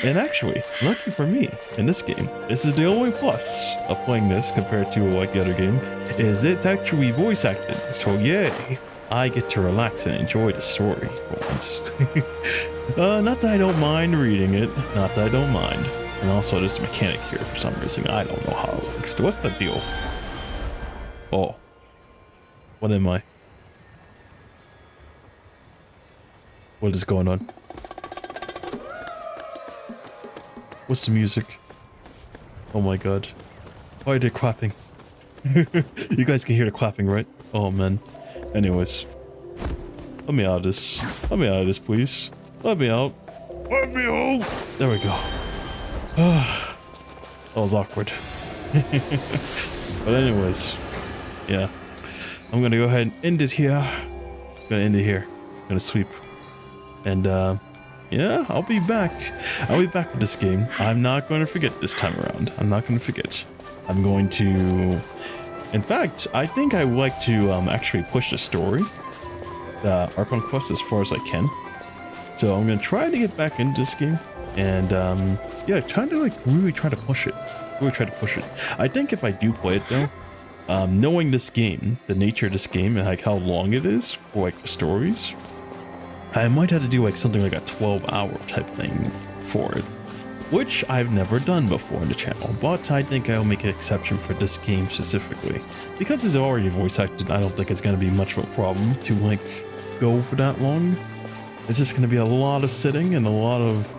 And actually, lucky for me, in this game, this is the only plus of playing this compared to like the other game, is it's actually voice acted. So yay, I get to relax and enjoy the story for once. Not that I don't mind reading it. Not that I don't mind. And also this mechanic here for some reason. I don't know how it works. What's the deal? Oh. What am I? What is going on? What's the music? Oh my god. Why are they clapping? You guys can hear the clapping, right? Oh man. Anyways. Let me out of this. Let me out of this, please. Let me out. Let me out! There we go. That was awkward. But anyways. Yeah. I'm gonna go ahead and end it here. I'm gonna sweep. And yeah, I'll be back with this game. I'm not going to forget this time around. I'm not going to forget. I'm going to, in fact, I think I would like to actually push the story, the Archon quest, as far as I can. So I'm going to try to get back into this game, and yeah, trying to like really try to push it. I think if I do play it though, knowing this game, the nature of this game, and like how long it is for like the stories, I might have to do like something like a 12-hour type thing for it, which I've never done before in the channel, but I think I'll make an exception for this game specifically. Because it's already voice acted, I don't think it's going to be much of a problem to like go for that long. It's just going to be a lot of sitting and a lot of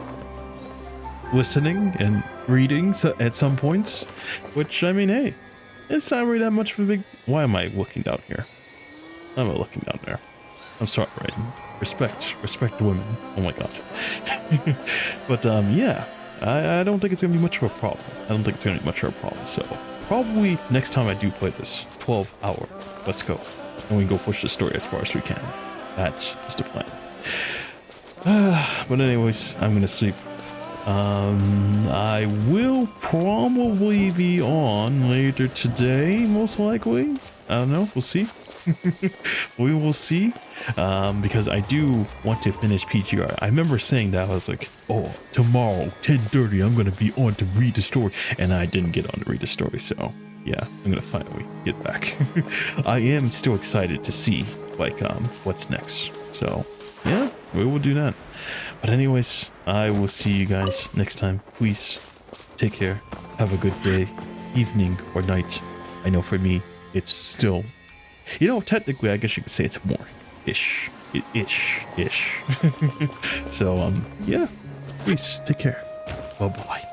listening and reading at some points, which, I mean, hey, it's not really that much of a big... Why am I looking down here? I'm not looking down there. I'm sorry, Raiden. Respect the women. Oh my god. But yeah, I don't think it's gonna be much of a problem. So probably next time I do play this 12-hour, let's go, and we can go push the story as far as we can. That is the plan. But anyways, I'm gonna sleep. I will probably be on later today, most likely. I don't know. We'll see. We will see. Because I do want to finish PGR. I remember saying that. I was like, oh, tomorrow 10:30 I'm gonna be on to read the story, and I didn't get on to read the story. So yeah, I'm gonna finally get back. I am still excited to see like what's next. So yeah, we will do that. But anyways, I will see you guys next time. Please take care. Have a good day, evening, or night. I know for me it's still, you know, technically I guess you could say it's morning. Ish. So, yeah, please take care. Bye-bye.